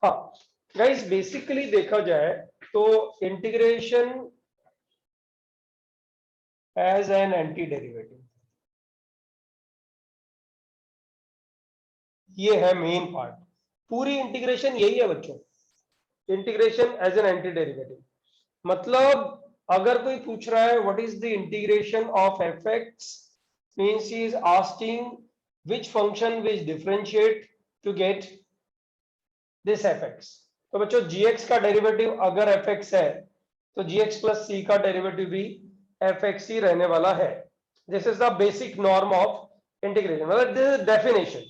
हाँ guys, basically देखा जाए तो integration as an anti derivative, ये है मेन पार्ट। पूरी इंटीग्रेशन यही है बच्चों, integration as an anti derivative. मतलब अगर कोई पूछ रहा है what is the integration of F X, means he is asking which function which differentiate to get this F X. तो बच्चों जी एक्स का डेरिवेटिव अगर एफ एक्स है तो जी एक्स प्लस सी का डेरिवेटिव भी एफ एक्स ही रहने वाला है। This is the basic norm of integration, मतलब दिस इज डेफिनेशन।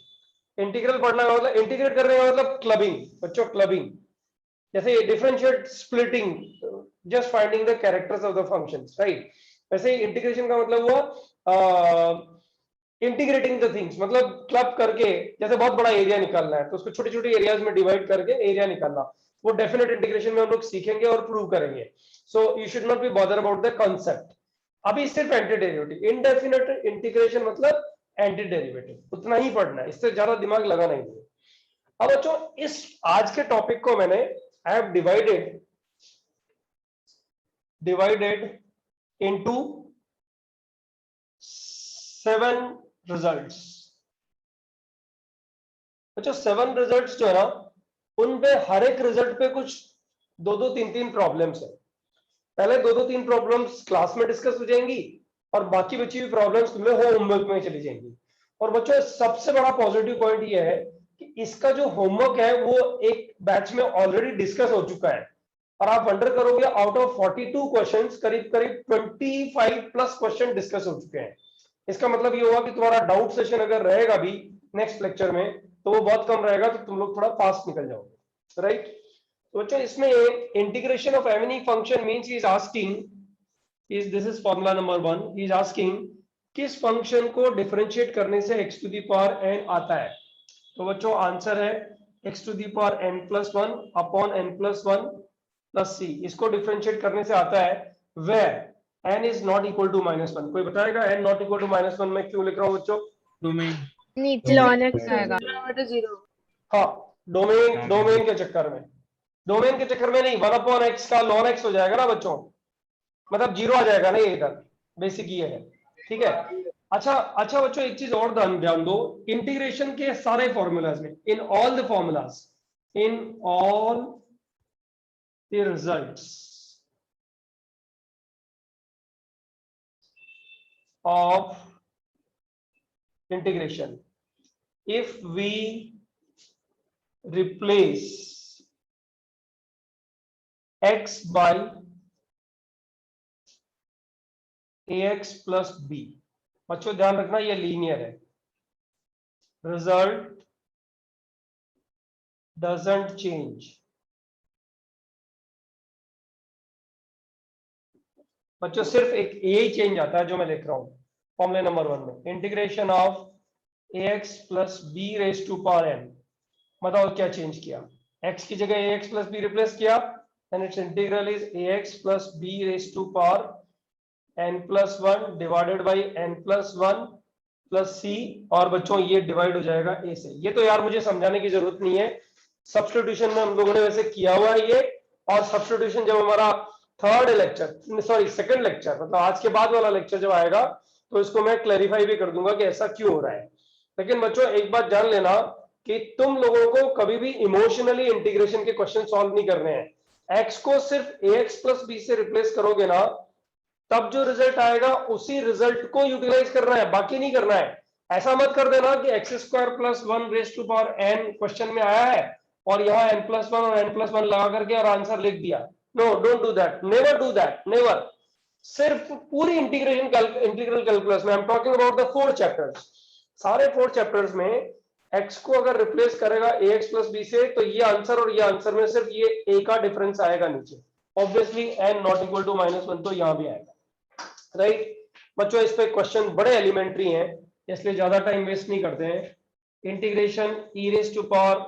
इंटीग्रल पढ़ना का मतलब, इंटीग्रेट करने का मतलब क्लबिंग बच्चों, क्लबिंग। जैसे differentiate splitting, just finding the characters of the functions, right. वैसे इंटीग्रेशन का मतलब हुआ इंटीग्रेटिंग द थिंग्स, मतलब क्लब करके, जैसे बहुत बड़ा एरिया निकालना है तो उसको छोटे छोटे एरियाज में डिवाइड करके एरिया निकालना, वो डेफिनेट इंटीग्रेशन में हम लोग सीखेंगे और प्रूव करेंगे। So you should not be bother about the concept. अभी सिर्फ एंटी डेरिवेटिव, इनडेफिनेट इंटीग्रेशन मतलब एंटी डेरिवेटिव, उतना ही पढ़ना है, इससे ज्यादा दिमाग लगाना ही है। अब बच्चों इस आज के टॉपिक को मैंने I have divided into 7 results. बच्चों 7 रिजल्ट्स जो है ना, उनपे हर एक रिजल्ट पे कुछ दो दो तीन तीन प्रॉब्लम्स है। पहले दो दो तीन प्रॉब्लम्स क्लास में डिस्कस हो जाएंगी और बाकी बची हुई प्रॉब्लम्स तुम्हें होमवर्क में चली जाएंगी। और बच्चों सबसे बड़ा पॉजिटिव पॉइंट ये है कि इसका जो होमवर्क है वो एक बैच में ऑलरेडी डिस्कस हो चुका है। और आप वंडर करोगे, आउट ऑफ 42 क्वेश्चंस करीब करीब 25 प्लस क्वेश्चन डिस्कस हो चुके हैं। इसका मतलब ये हुआ कि तुम्हारा डाउट सेशन अगर रहेगा भी नेक्स्ट लेक्चर में तो वो बहुत कम रहेगा, तो तुम लोग थोड़ा फास्ट निकल जाओगे, राइट। तो बच्चों इसमें integration of any function means he is asking, is this is formula number 1, he is asking किस फंक्शन को डिफरेंशिएट करने से x to the power n आता है। तो बच्चों आंसर है x to the power n+1 upon n+1 plus c। इसको डिफरेंशिएट करने से आता है where n is not equal to -1। कोई बताएगा n नॉट इक्वल टू -1 मैं क्यों लिख रहा हूं बच्चों? डोमेन नीचे ln x आएगा। हाँ, डोमेन के चक्कर में, डोमेन के चक्कर में नहीं, 1/x का ln x हो जाएगा ना बच्चों, मतलब 0 आ जाएगा ना ये इधर, बेसिक ये है, ठीक है। अच्छा बच्चों एक चीज और ध्यान दो, इंटीग्रेशन के सारे फॉर्मूलाज में, in all the formulas, in all the results of integration, if we replace x by ax plus b, बच्चों ध्यान रखना ये लीनियर है, रिजल्ट डजंट चेंज। बच्चों सिर्फ एक ए ही चेंज आता है जो मैं लिख रहा हूं फॉर्मूले नंबर 1 में, integration of ax plus b raise to power n। बताओ क्या चेंज किया, x की जगह ax plus b रिप्लेस किया, and its integral is ax plus b raise to power n+1 divided by n+1 plus c। और बच्चों ये divide हो जाएगा a से। ये तो यार मुझे समझाने की जरूरत नहीं है, सब्स्टिट्यूशन में हम लोगों ने वैसे किया हुआ है ये। और सब्स्टिट्यूशन जब हमारा third lecture, sorry second lecture, मतलब आज के बाद वाला लेक्चर जब आएगा तो इसको मैं क्लैरिफाई भी कर दूंगा कि ऐसा क्यों हो रहा है। लेकिन बच्चों एक बात जान लेना कि तुम लोगों को कभी भी इमोशनली इंटीग्रेशन के क्वेश्चन सॉल्व नहीं करने हैं। x को सिर्फ ax प्लस b से रिप्लेस करोगे ना, तब जो रिजल्ट आएगा उसी रिजल्ट को यूटिलाइज करना है, बाकी नहीं करना है। ऐसा मत कर देना कि x² plus 1 raise to power n question में आया है और यहाँ n+1 और n+1 लगा करके और आंसर लिख दिया। No, don't do that, never do that, never. सिर्फ पूरी इंटीग्रल कैलकुलस में, I am talking about the 4 chapters, सारे 4 चैप्टर्स में x को अगर रिप्लेस करेगा ax प्लस b से तो ये आंसर और ये आंसर में सिर्फ ये a का डिफरेंस आएगा नीचे। Obviously n not equal to -1 तो यहां भी आएगा, राइट। बच्चों इस पे क्वेश्चन बड़े एलिमेंट्री हैं, इसलिए ज्यादा टाइम वेस्ट नहीं करते हैं। Integration e raise to power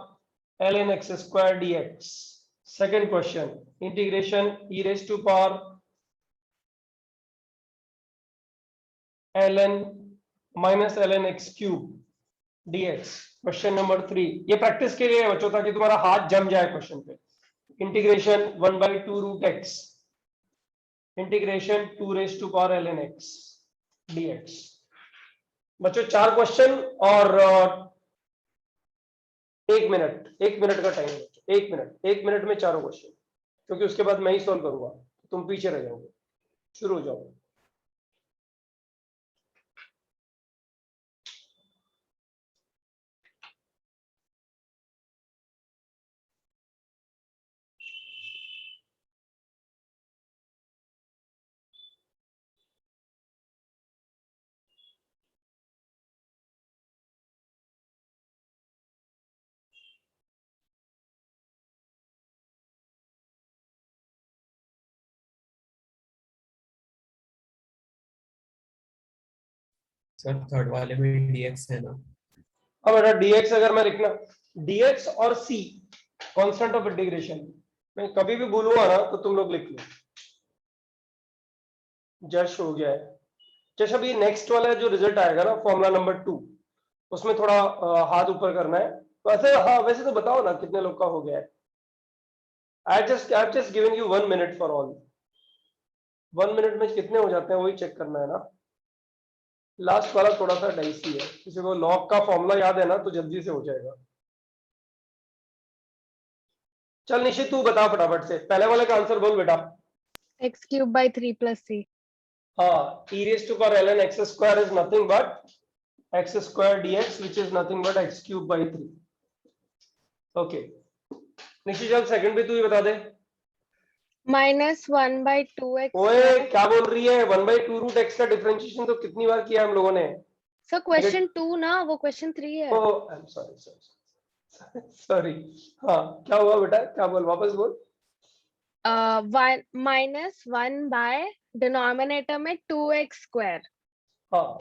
ln x² dx। Second question, integration e raise to power ln -ln x³ dx। Question number 3, ये प्रैक्टिस के लिए है बच्चों, ताकि तुम्हारा हाथ जम जाए क्वेश्चन पे। Integration 1/2 root x integration 2 raise to power ln x dx। बच्चों 4 क्वेश्चन और 1 मिनट का टाइम है। 1 मिनट में चारों क्वेश्चन, क्योंकि उसके बाद मैं ही सॉल्व करूंगा, तुम पीछे रह जाओगे। शुरू हो जाओ। सर थर्ड वाले में dx है ना? अब बेटा dx अगर मैं लिखना, dx और c कांस्टेंट ऑफ इंटीग्रेशन, मैं कभी भी भूलूंगा ना तो तुम लोग लिख लो। जश हो गया है। जश अभी नेक्स्ट वाला जो रिजल्ट आएगा ना, फॉर्मूला नंबर 2, उसमें थोड़ा हाथ ऊपर करना है। वैसे हाँ, वैसे तो बताओ ना कितने लोग का हो गया है। I just given you 1 minute for all. 1 minute में कितने हो जाते हैं वही चेक करना है ना। लास्ट वाला थोड़ा सा डाइसी है, किसी को लॉग का फॉर्मूला याद है ना तो जल्दी से हो जाएगा। चल निशित तू बता फटाफट से, पहले वाले का आंसर बोल बेटा। x³ / 3 + c। हाँ, e raised to power ln x square is nothing but x square dx, which is nothing but x³ / 3। Okay निशित, चल सेकंड भी तू ही बता दे। -1/2x²। ओए क्या बोल रही है? 1/2 रूट x का डिफरेंशिएशन तो कितनी बार किया हम लोगों ने। सर क्वेश्चन 2 ना, वो क्वेश्चन 3 है। ओ आई एम सॉरी। हाँ क्या हुआ बेटा, क्या बोल, वापस बोल। -1 डिनोमिनेटर में 2x²। हाँ,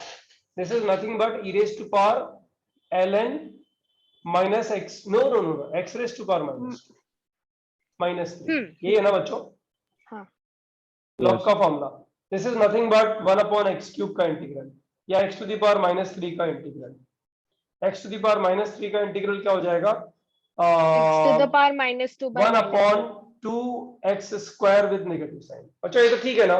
this is nothing but e raised to power ln minus x, no, x raised to power -3। ये है ना बच्चों हाँ लॉग का formula. This is nothing but 1/x³ का इंटीग्रल, या x⁻³ का इंटीग्रल। x⁻³ का इंटीग्रल क्या हो जाएगा? x⁻²/-2 1/2x² with negative sign. अच्छा ये तो ठीक है ना।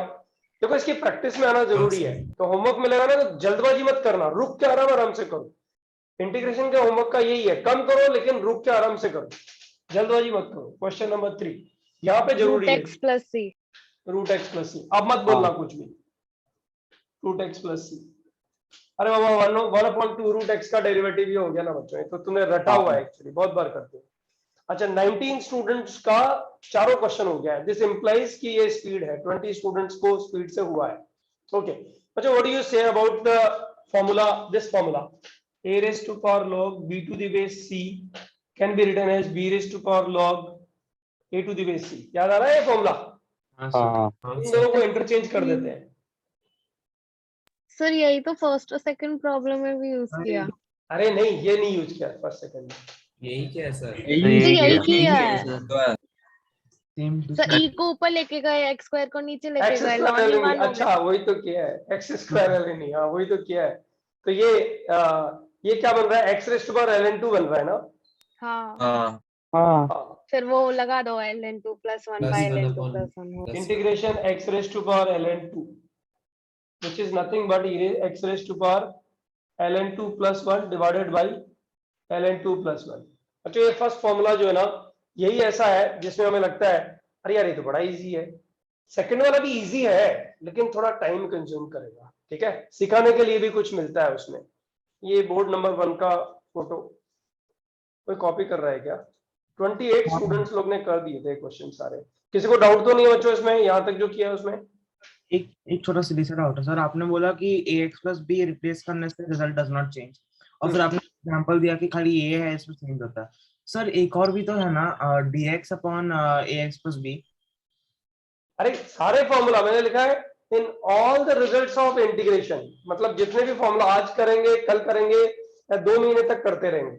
देखो इसकी प्रैक्टिस में आना जरूरी है, तो होमवर्क मिलेगा ना तो जल्दबाजी मत करना, रुक के आराम से करो। इंटीग्रेशन के होमवर्क का यही है, कम करो लेकिन रुक के आराम से करो, जल्दबाजी मत करो। क्वेश्चन नंबर 3 यहाँ पे जरूरी है, √x + c। √x + c। अब मत बोलना कुछ भी, √x + c। अरे बाबा 1/2 √x का डेरिवेटिव ही हो गया ना बच्चों, तो तुमने रटा हुआ है एक्चुअली, बहुत बार करते हो। अच्छा 19 स्टूडेंट्स का चारों क्वेश्चन हो गया है। दिस इंप्लाइज कि ये स्पीड है, 20 स्टूडेंट्स को स्पीड से हुआ है। ओके अच्छा, what do you say about the formula, this formula a raised to power log b to the base c can be written as b raised to power log a to the base c। याद आ रहा है ये formula? इन दोनों को interchange कर देते हैं। Sir यही तो फर्स्ट और सेकंड प्रॉब्लम में भी यूज किया। अरे नहीं, ये नहीं यूज किया फर्स्ट सेकंड में। यही क्या है सर? तो यही किया है सर। सेम e को ऊपर लेके गए, x² को नीचे लेके एक्स गए, स्क्वायर ln नहीं, 1 हो अच्छा गया। वही तो किया है, x² नहीं, हाँ वही तो किया है। तो ये क्या बन रहा है? x raised to power ln2 बन रहा है ना। हाँ हाँ, फिर वो लगा दो, ln2 + 1/ln2 + 1 हो। Integration x raised to power ln2 which is nothing but x raised to power ln2 + 1 divided by ln2 + 1। अच्छा ये फर्स्ट फॉर्मूला जो है ना, यही ऐसा है जिसमें हमें लगता है अरे यार ये तो बड़ा इजी है। सेकंड वाला भी इजी है लेकिन थोड़ा टाइम कंज्यूम करेगा, ठीक है, सिखाने के लिए भी कुछ मिलता है उसमें। ये बोर्ड नंबर 1 का फोटो, कोई कॉपी कर रहा है क्या? 28 स्टूडेंट्स लोग ने कर दिए थे क्वेश्चन सारे। किसी को डाउट तो नहीं है बच्चों इसमें, यहाँ तक जो किया है उसमें? एक छोटा सा दूसरा डाउट है सर। आपने बोला कि ax + b रिप्लेस करने से रिजल्ट डज नॉट चेंज, और फिर आपने एग्जांपल दिया कि खाली a है इसमें चेंज होता है। सर एक और भी तो है ना, dx/ax + b। अरे सारे फॉर्मूला मैंने लिखा है in all the results of integration, मतलब जितने भी फॉर्मूला आज करेंगे, कल करेंगे, या 2 महीने तक करते रहेंगे,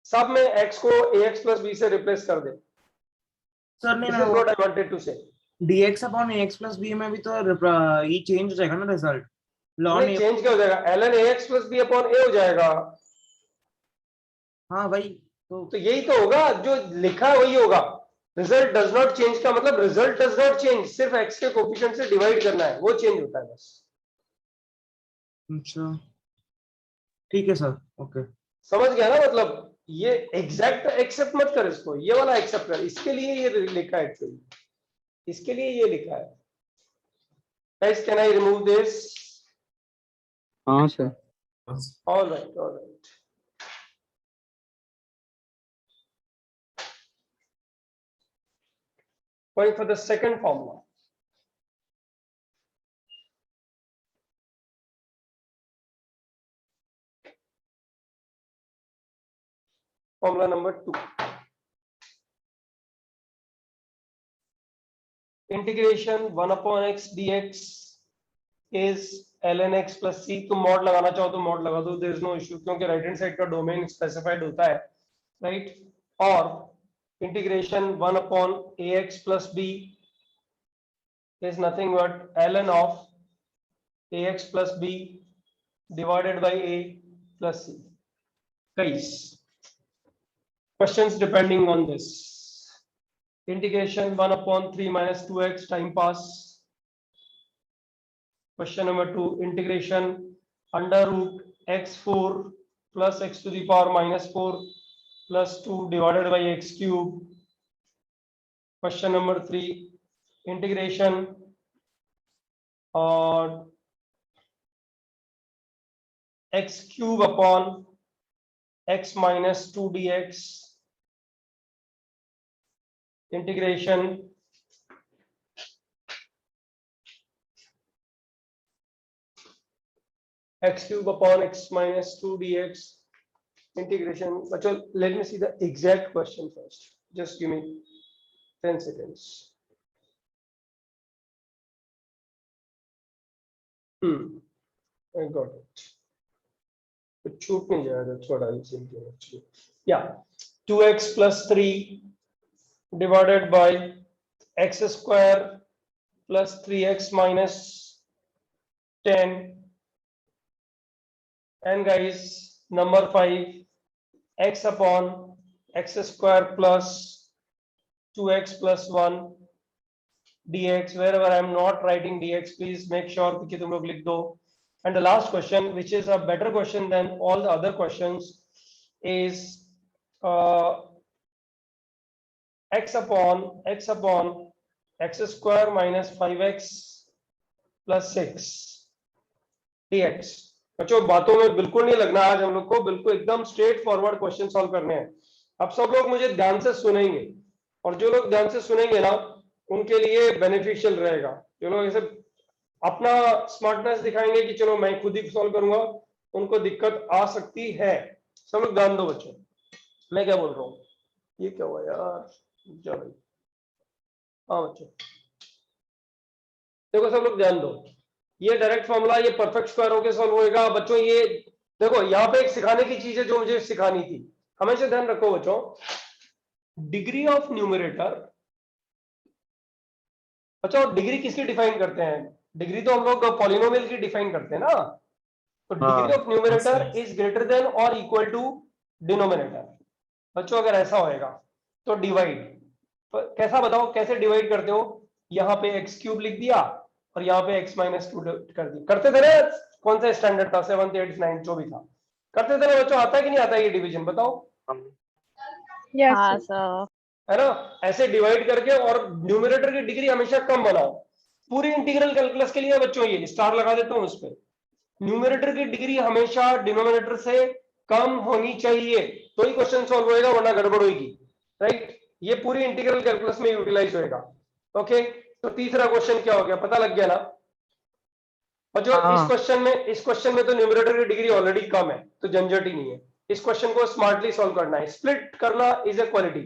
सब में x को ax + b से रिप्लेस कर दे। सर नहीं दिस ना, is what I wanted to say. dx/ax + b में भी तो ये चेंज हो जाएगा ना रिजल्ट, ln चेंज क्या हो जाएगा, ln ax plus b upon a हो जाएगा। हाँ भाई तो यही तो होगा जो लिखा है वही होगा। रिजल्ट डज नॉट चेंज का मतलब रिजल्ट डज नॉट चेंज, सिर्फ x के कोफिशिएंट से डिवाइड करना है, वो चेंज होता है बस। अच्छा ठीक है सर, ओके। समझ गया ना, मतलब ये एग्जैक्ट एक्सेप्ट मत कर, इसको ये वाला एक्सेप्ट कर, इसके लिए ये लिखा है एक्चुअली, इसके लिए ये लिखा है। Guys can I remove this? हाँ sir. All right, all right. Going for the second formula. Formula number 2. Integration 1 upon x dx is ln x plus c. तुम मॉड लगाना चाहो तो मॉड लगा दो, there is no issue, क्योंकि right hand side का domain specified होता है, राइट। और integration 1 upon ax plus b is nothing but ln of ax plus b divided by a plus c. Guys, questions depending on this. Integration 1 upon 3 minus 2x, time pass. Question number 2, integration under root x4 plus x to the power minus 4 plus 2 divided by x cube. Question number 3, integration x cube upon x minus 2 dx. Integration x cube upon x minus 2 dx. Integration. Achal, let me see the exact question first. Just give me 10 seconds. I got it. कुछ छूट नहीं जाएगा, थोड़ा simple actually. Yeah, 2x plus 3 divided by x square plus 3x minus 10. And guys, number 5, x upon x square plus 2x plus 1 dx. Wherever I am not writing dx, please make sure कि तुम लोग लिख दो. And the last question, which is a better question than all the other questions, is x upon x square minus 5x plus 6 dx. बच्चों बातों में बिल्कुल नहीं लगना, आज हम लोग को बिल्कुल एकदम स्ट्रेट फॉरवर्ड क्वेश्चन सॉल्व करने हैं. अब सब लोग मुझे ध्यान से सुनेंगे, और जो लोग ध्यान से सुनेंगे ना उनके लिए बेनिफिशियल रहेगा. जो लोग ऐसे अपना स्मार्टनेस दिखाएंगे कि चलो मैं खुद ही सॉल्व करूंगा, उनको दिक्कत आ सकती है. सब लोग ध्यान दो बच्चों, मैं क्या बोल रहा हूँ. ये क्या हुआ यार, जा भाई. हाँ बच्चों देखो, सब लोग ध्यान दो. ये डायरेक्ट फॉर्मूला ये परफेक्ट स्क्वायर होके सॉल्व होएगा बच्चों. ये देखो यहाँ पे एक सिखाने की चीज है जो मुझे सिखानी थी. हमेशा ध्यान रखो बच्चों, डिग्री ऑफ न्यूमरेटर. बच्चों डिग्री किसकी डिफाइन करते हैं? डिग्री तो हम लोग पॉलिनोमियल की डिफाइन करते हैं ना. तो degree of numerator is greater than और इक्वल टू डिनोमिनेटर. बच्चों अगर ऐसा होएगा तो डिवाइड, तो कैसा बताओ कैसे डिवाइड करते हो? यहाँ पे एक्स क्यूब लिख दिया और यहाँ पे x माइनस 2 कर दिया. करते थे ना, कौन सा स्टैंडर्ड था, 7th 8th 9th जो भी था, करते थे ना बच्चों. आता है कि नहीं आता है ये डिवीजन, बताओ. हाँ सर. है ना, ऐसे डिवाइड करके. और न्यूमरेटर की डिग्री हमेशा कम बनाओ. पूरी इंटीग्रल कैलकुलस के लिए बच्चों ये स्टार लगा देता हूं उस पर. न्यूमरेटर की डिग्री हमेशा डिनोमिनेटर से कम होनी चाहिए, तो ही क्वेश्चन सॉल्व होएगा, वरना गड़बड़ होगी. राइट, ये पूरी इंटीग्रल कैलकुलस में यूटिलाइज होएगा. ओके, तो तीसरा क्वेश्चन क्या हो गया, पता लग गया ना. और जो इस क्वेश्चन में तो न्यूमरेटर की डिग्री ऑलरेडी कम है, तो झंझट ही नहीं है. इस क्वेश्चन को स्मार्टली सॉल्व करना है, स्प्लिट करना इज ए क्वालिटी.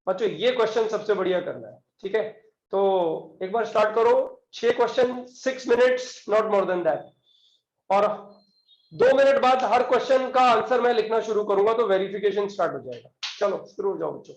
बच्चों ये क्वेश्चन सबसे बढ़िया करना है, ठीक है. तो एक बार स्टार्ट करो. 6 question, 6 minutes, not more than that. और 2 मिनट बाद हर क्वेश्चन का आंसर मैं लिखना शुरू करूंगा, तो वेरिफिकेशन स्टार्ट हो जाएगा. चलो शुरू हो जाओ बच्चों.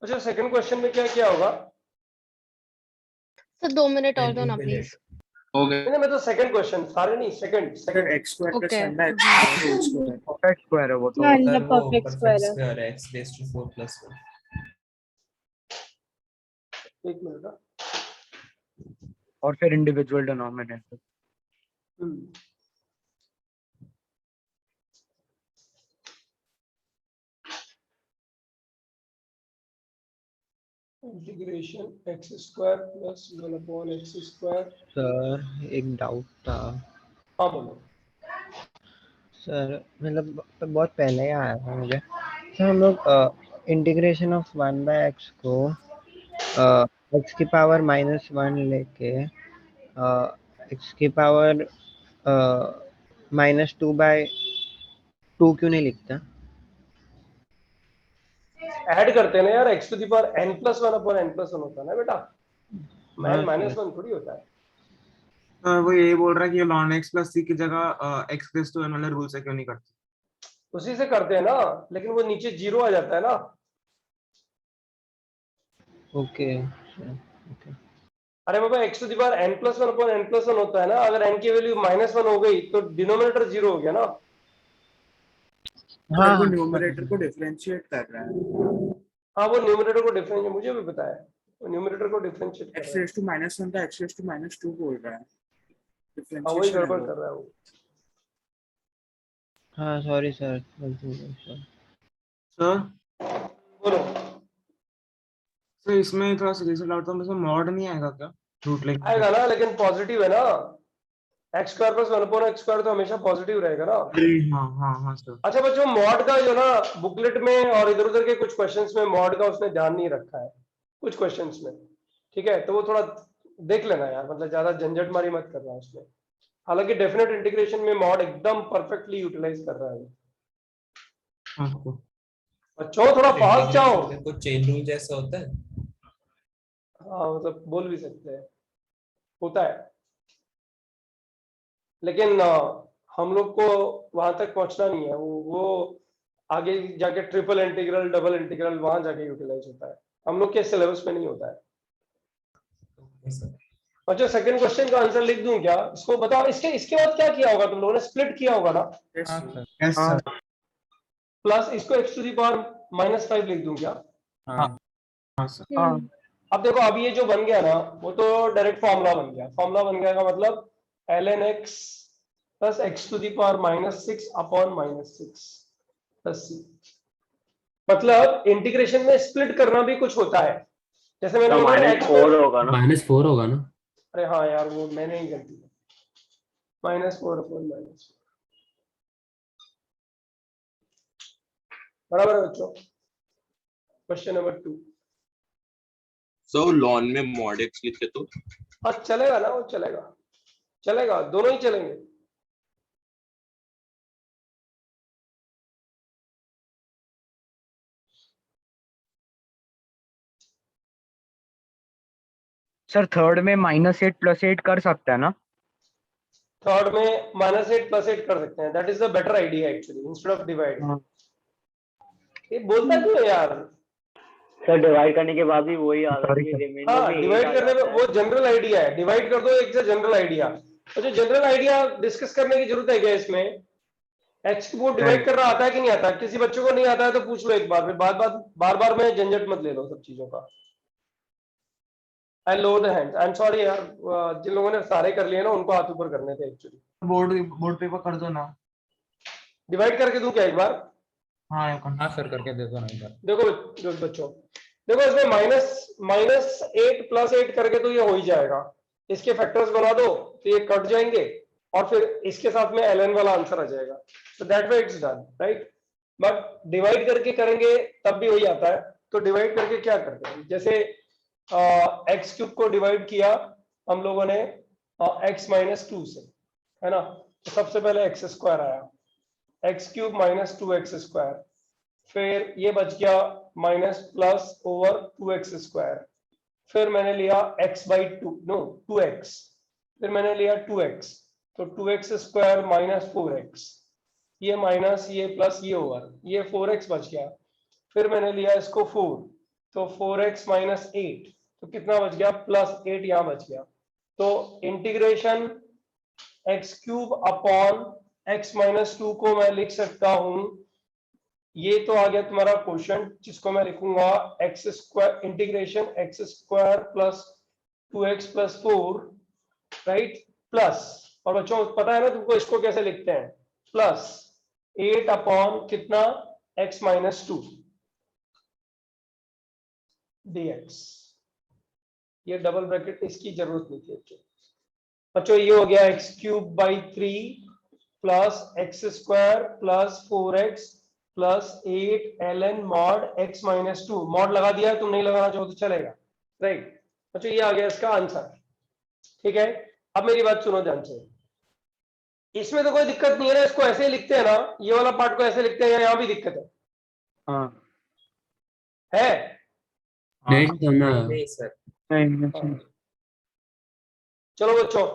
अच्छा सेकंड क्वेश्चन में क्या क्या होगा? सर 2 मिनट और दो ना Infinite. प्लीज। हो गया नहीं मैं तो सेकंड क्वेश्चन सारे नहीं second sir second X square plus okay lambda X square whole square perfect square है वो तो हाँ सर इनका वो परफेक्ट perfect स्क्वायर है। square है x raised to 4 plus 1. एक मिनट हाँ। और फिर individual denominator hmm. Integration x square plus 1/x²। Sir एक डाउट था हाँ बोलो। सर, मतलब बहुत पहले ही आया था मुझे। सर हम लोग इंटीग्रेशन ऑफ 1/x को x की पावर -1 लेके x की पावर -2/2 क्यों नहीं लिखता? ऐड करते हैं ना यार, x to the power n+1/n+1 होता है ना बेटा, हाँ माइनस सर। 1 थोड़ी होता है। वो यही बोल रहा है कि ln x plus c की जगह x रेज़ टू n वाले रूल से क्यों नहीं करते? उसी से करते हैं ना, लेकिन वो नीचे 0 आ जाता है ना। Okay okay. अरे बाबा x to the power n+1/n+1 होता है ना, अगर n की वैल्यू -1 हो गई तो डिनोमिनेटर 0 हो गया ना। हाँ वो हाँ न्यूमरेटर को डिफरेंशिएट कर रहा है। हाँ वो न्यूमरेटर को डिफरेंशिएट, मुझे भी पता है, वो न्यूमरेटर को डिफरेंशिएट कर एक्स रहा है। रेज़ टू -1 था एक्स रेज़ टू -2 बोल रहा है, हाँ वही डिफरेंशिएशन है गड़बड़ वो। कर रहा है वो। हाँ सॉरी सर, गलती हो गई सर। सर बोलो। सर इसमें थोड़ा सा डाउट था, इसमें मॉड नहीं आएगा क्या रूट लेके? आएगा ना, लेकिन पॉजिटिव है ना, x² + 1/x² तो हमेशा पॉजिटिव रहेगा ना। हाँ हाँ हाँ सर। अच्छा बच्चों, मॉड का जो ना बुकलेट में और इधर उधर के कुछ क्वेश्चंस में मॉड का उसने ध्यान नहीं रखा है, कुछ क्वेश्चंस में, ठीक है, तो वो थोड़ा देख लेना यार, मतलब ज्यादा झंझट मारी मत करना उसमें। हालांकि डेफिनेट इंटीग्रेशन में मॉड एकदम परफेक्टली यूटिलाइज कर रहा है वो। हाँ सर। बच्चों थोड़ा फास्ट जाओ। Integration में कुछ चेन रूल जैसा होता है? हाँ मतलब बोल भी सकते हैं, होता है, लेकिन हम लोग को वहां तक पहुंचना नहीं है, वो आगे जाके ट्रिपल इंटीग्रल डबल इंटीग्रल वहां जाके यूटिलाइज होता है, हम लोग के सिलेबस में नहीं होता है। Okay, sir. अच्छा सेकंड क्वेश्चन का आंसर लिख दूं क्या, इसको बताओ, इसके इसके बाद क्या किया होगा तुम लोगों ने, स्प्लिट किया होगा ना, यस हाँ sir. Sir. Yes sir. Plus इसको x टू दी पावर -5 लिख दूं क्या? हाँ हाँ सर। हम्म अब देखो अब ये जो बन गया ना, वो तो डायरेक्ट फॉर्मूला बन गया, फॉर्मूला बन गया का मतलब ln x plus x to the power -6/-6 plus c। मतलब इंटीग्रेशन में स्प्लिट करना भी कुछ होता है, जैसे मैंने बोला ना x² होगा ना -4 होगा ना? अरे हाँ यार वो मैंने ही गलती की, -4/-4 बराबर है बच्चों। Question number 2। सो लॉन में मॉड एक्स लिखे तो हाँ चलेगा ना, वो चलेगा, चलेगा, दोनों ही चलेंगे। सर थर्ड में -8 + 8 कर सकता है ना? थर्ड में -8 + 8 कर सकते हैं, that is the better idea actually, instead of divide. हाँ। ये बोलता क्यों है यार? सर डिवाइड करने के बाद भी वही आ रहा है कि रिमाइंडर हाँ में 8 डिवाइड आ करने में जाता है। वो जनरल आइडिया है, डिवाइड कर दो एक से जनरल आइडिया। तो जो जनरल आइडिया डिस्कस करने की जरूरत है क्या इसमें? एक्स को डिवाइड करना आता है कि नहीं आता? किसी बच्चों को नहीं आता है तो पूछ लो एक बार, फिर बार बार में झंझट मत ले लो सब चीजों का। I low the hand, I am sorry यार, जिन लोगों ने सारे कर लिए ना उनको हाथ ऊपर करने थे एक्चुअली। बोर्ड पेपर कर दो ना। डिवाइड करके दूं क्या एक बार? हाँ हाँ सर करके दे दो ना एक बार। देखो बच्चों, देखो इसमें -8 + 8 करके तो ये हो ही जाएगा, इसके फैक्टर्स बना दो तो ये कट जाएंगे और फिर इसके साथ में ln वाला आंसर आ जाएगा, तो that way it's done right. But divide करके करेंगे तब भी वही आता है, तो डिवाइड करके क्या करते हैं, जैसे x³ को डिवाइड किया हम लोगों ने x-2 से, है ना, तो सबसे पहले x² आया, x³ - 2x², फिर ये बच गया -+/2x², फिर मैंने लिया x/2 नो 2x, फिर मैंने लिया 2x, तो 2x² - 4x, ये माइनस ये प्लस ये ओवर, ये 4x बच गया, फिर मैंने लिया इसको 4, तो 4x माइनस 8, तो कितना बच गया, प्लस 8 यहाँ बच गया। तो integration x cube upon x minus 2 को मैं लिख सकता हूं, ये तो आ गया तुम्हारा क्वेश्चन, जिसको मैं लिखूंगा x square integration x square plus 2x plus 4, right, plus, और बच्चों पता है ना तुमको इसको कैसे लिखते हैं, प्लस 8 अपॉन कितना, x माइनस 2 dx। ये डबल ब्रैकेट इसकी जरूरत नहीं थी बच्चों। ये हो गया x cube by 3 plus x square plus 4x plus 8 ln mod x minus 2। Mod लगा दिया है, तुम नहीं लगाना चाहो तो चलेगा, राइट बच्चों, ये आ गया इसका आंसर। ठीक है, अब मेरी बात सुनो ध्यान से, इसमें तो कोई दिक्कत नहीं है ना, इसको ऐसे ही लिखते हैं ना, ये वाला पार्ट को ऐसे लिखते हैं, या यहाँ भी दिक्कत है? है? नहीं करना। नहीं सर। चलो बच्चों,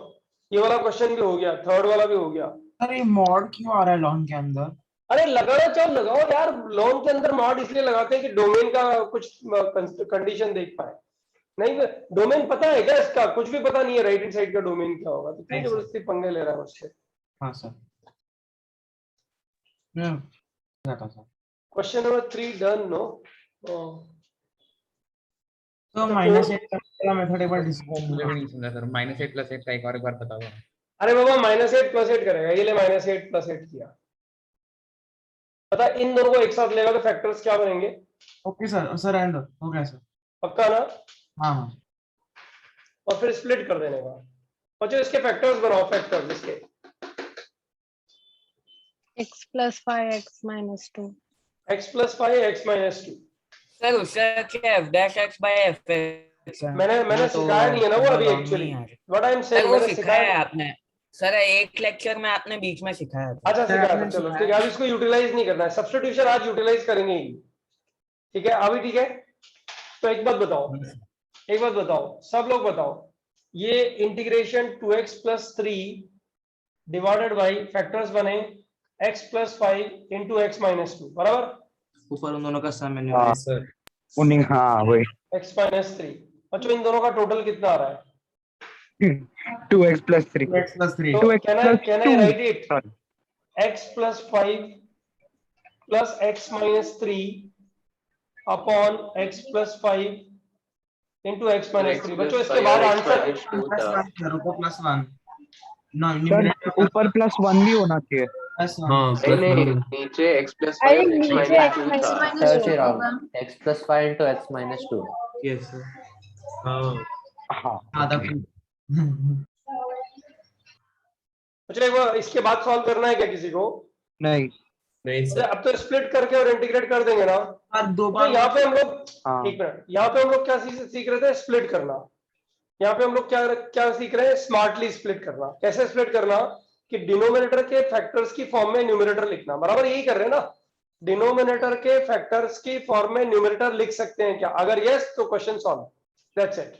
ये वाला क्वेश्चन भी हो गया, थर्ड वाला भी हो गया। अरे मॉड क्यों आ रहा है लॉन के अंदर? अरे लगाना चाहो लगाओ यार, लॉन के अंदर मॉड इसलिए लगाते हैं कि डोमेन का कुछ कंडीशन देख पाए। नहीं, डोमेन पता है क्या इसका? कुछ भी पता नहीं है राइट हैंड साइड का डोमेन क्या होगा, तो क्यों जबरदस्ती पंगे ले रहा है उससे? हाँ सर। Question number 3 done, no? तो माइनस 8 का मेथड एक बार डिस्कस मुझे भी नहीं समझा सर, -8 + 8 का एक और बार बताओ। अरे बाबा -8 + 8 करेगा, ये ले -8 + 8 किया, पता इन दोनों को एक साथ लेगा तो फैक्टर्स क्या बनेंगे? ओके सर, सर एंड हो गया सर। पक्का ना? हाँ हाँ। और फिर स्प्लिट कर देने का। बच्चों इसके फैक्टर्स बनाओ, फैक्टर्स इसके x plus 5x minus 2। x + 5 x - 2। Sir उससे क्या f'/f मैंने सिखाया नहीं है ना वो अभी, actually what I am sir saying, वो मैंने सिखाया है सिखाया। आपने सर, एक लेक्चर में आपने बीच में सिखाया था। अच्छा सिखाया था, चलो ठीक है, अब इसको यूटिलाइज नहीं करना है, सब्स्टिट्यूशन आज यूटिलाइज करेंगे ही, ठीक है अभी, ठीक है। तो एक बात बताओ, सब लोग बताओ, ये integration 2x + 3 divided by factors बने x + 5 × x - 2, बराबर? ऊपर उन दोनों का सम है। हाँ सर। हाँ वही x - 3। बच्चों इन दोनों का टोटल कितना आ रहा है? 2x + 3 2x + 3 तो can I write it x + 5 + x - 3 upon x + 5 × x - 3। बच्चों इसके बाद आंसर +1 ना, ऊपर +1 भी होना चाहिए। हाँ नीचे x + 5 अरे और x नीचे - x 2 था। minus Search 2 it होगा। out. X + 5 × x - 2. Yes sir. हाँ हाँ आधा अच्छा एक बार इसके बाद सॉल्व करना है क्या किसी को? नहीं नहीं अच्छा, सर। अब तो स्प्लिट करके और इंटीग्रेट कर देंगे ना। और दो तो बार यहाँ पे हम लोग हाँ। एक मिनट, यहाँ पे हम लोग क्या सीख रहे थे? स्प्लिट करना। यहाँ पे हम लोग क्या सीख रहे हैं? स्मार्टली स्प्लिट करना। कैसे स्प्लिट करना? कि डिनोमिनेटर के फैक्टर्स की फॉर्म में न्यूमरेटर लिखना, बराबर यही कर रहे हैं ना? डिनोमिनेटर के फैक्टर्स की फॉर्म में न्यूमरेटर लिख सकते हैं क्या? अगर यस तो क्वेश्चन सॉल्व, दैट्स इट,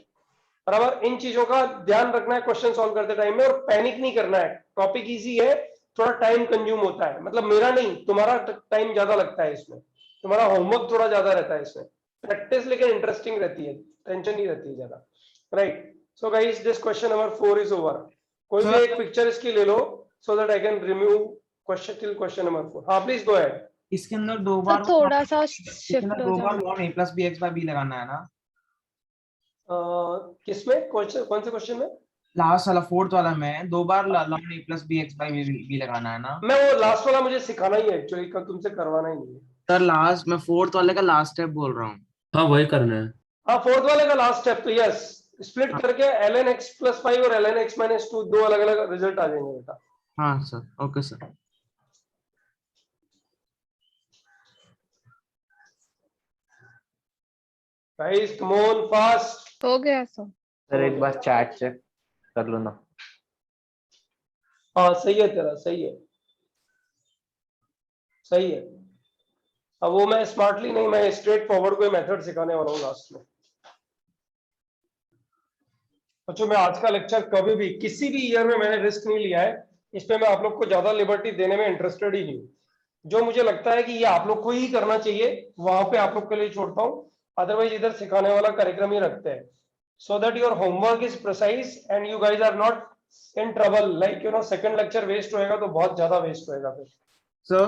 बराबर। इन चीजों का ध्यान रखना है क्वेश्चन सॉल्व करते टाइम में, और पैनिक नहीं करना है। टॉपिक इजी है, थोड़ा टाइम कंज्यूम होता है, मतलब मेरा नहीं तुम्हारा टाइम ज्यादा लगता है इसमें, तुम्हारा होमवर्क थोड़ा ज्यादा रहता है इसमें, प्रैक्टिस लेकिन इंटरेस्टिंग रहती है, टेंशन नहीं रहती है ज्यादा, right. So guys this question number 4 is over. कोई भी एक पिक्चर इसकी ले लो so that I can remove question till question number 4। हाँ प्लीज गो अहेड। इसके अंदर दो बार थोड़ा सा शिफ्ट हो दो बार जाओ। लॉन a + bx/b लगाना है ना? किसमें? कौन से क्वेश्चन में? लास्ट वाला, फोर्थ वाला में दो बार लॉन a + bx/b लगाना है ना? मैं वो लास्ट वाला मुझे सिखाना ही है एक्चुअली, कल तुमसे करवाना ही नहीं है। सर लास्ट, मैं फोर्थ वाले का लास्ट स्टेप बोल रहा हूँ। हाँ वही करना है। हाँ फोर्थ वाले का लास्ट स्टेप, तो यस स्प्लिट करके ln x + 5 और ln x - 2 दो अलग अलग रिजल्ट आ जाएंगे बेटा। हाँ sir, okay sir. Guys come on fast. हो गया सर। सर एक बार चैट चेक कर लो ना। हाँ सही है तेरा, सही है, सही है। अब वो मैं स्मार्टली नहीं, मैं स्ट्रेट फॉरवर्ड कोई मेथड सिखाने वाला हूँ लास्ट में। बच्चों मैं आज का लेक्चर कभी भी किसी भी ईयर में मैंने रिस्क नहीं लिया है, इस पे मैं आप लोग को ज्यादा लिबर्टी देने में इंटरेस्टेड ही नहीं हूँ। जो मुझे लगता है कि ये आप लोग को ही करना चाहिए, वहां पे आप लोग के लिए छोड़ता हूँ। अदरवाइज इधर सिखाने वाला कार्यक्रम ही रखते हैं, so that your homework is precise and you guys are not in trouble, like you know second lecture waste होएगा तो बहुत ज्यादा waste होएगा फिर। सर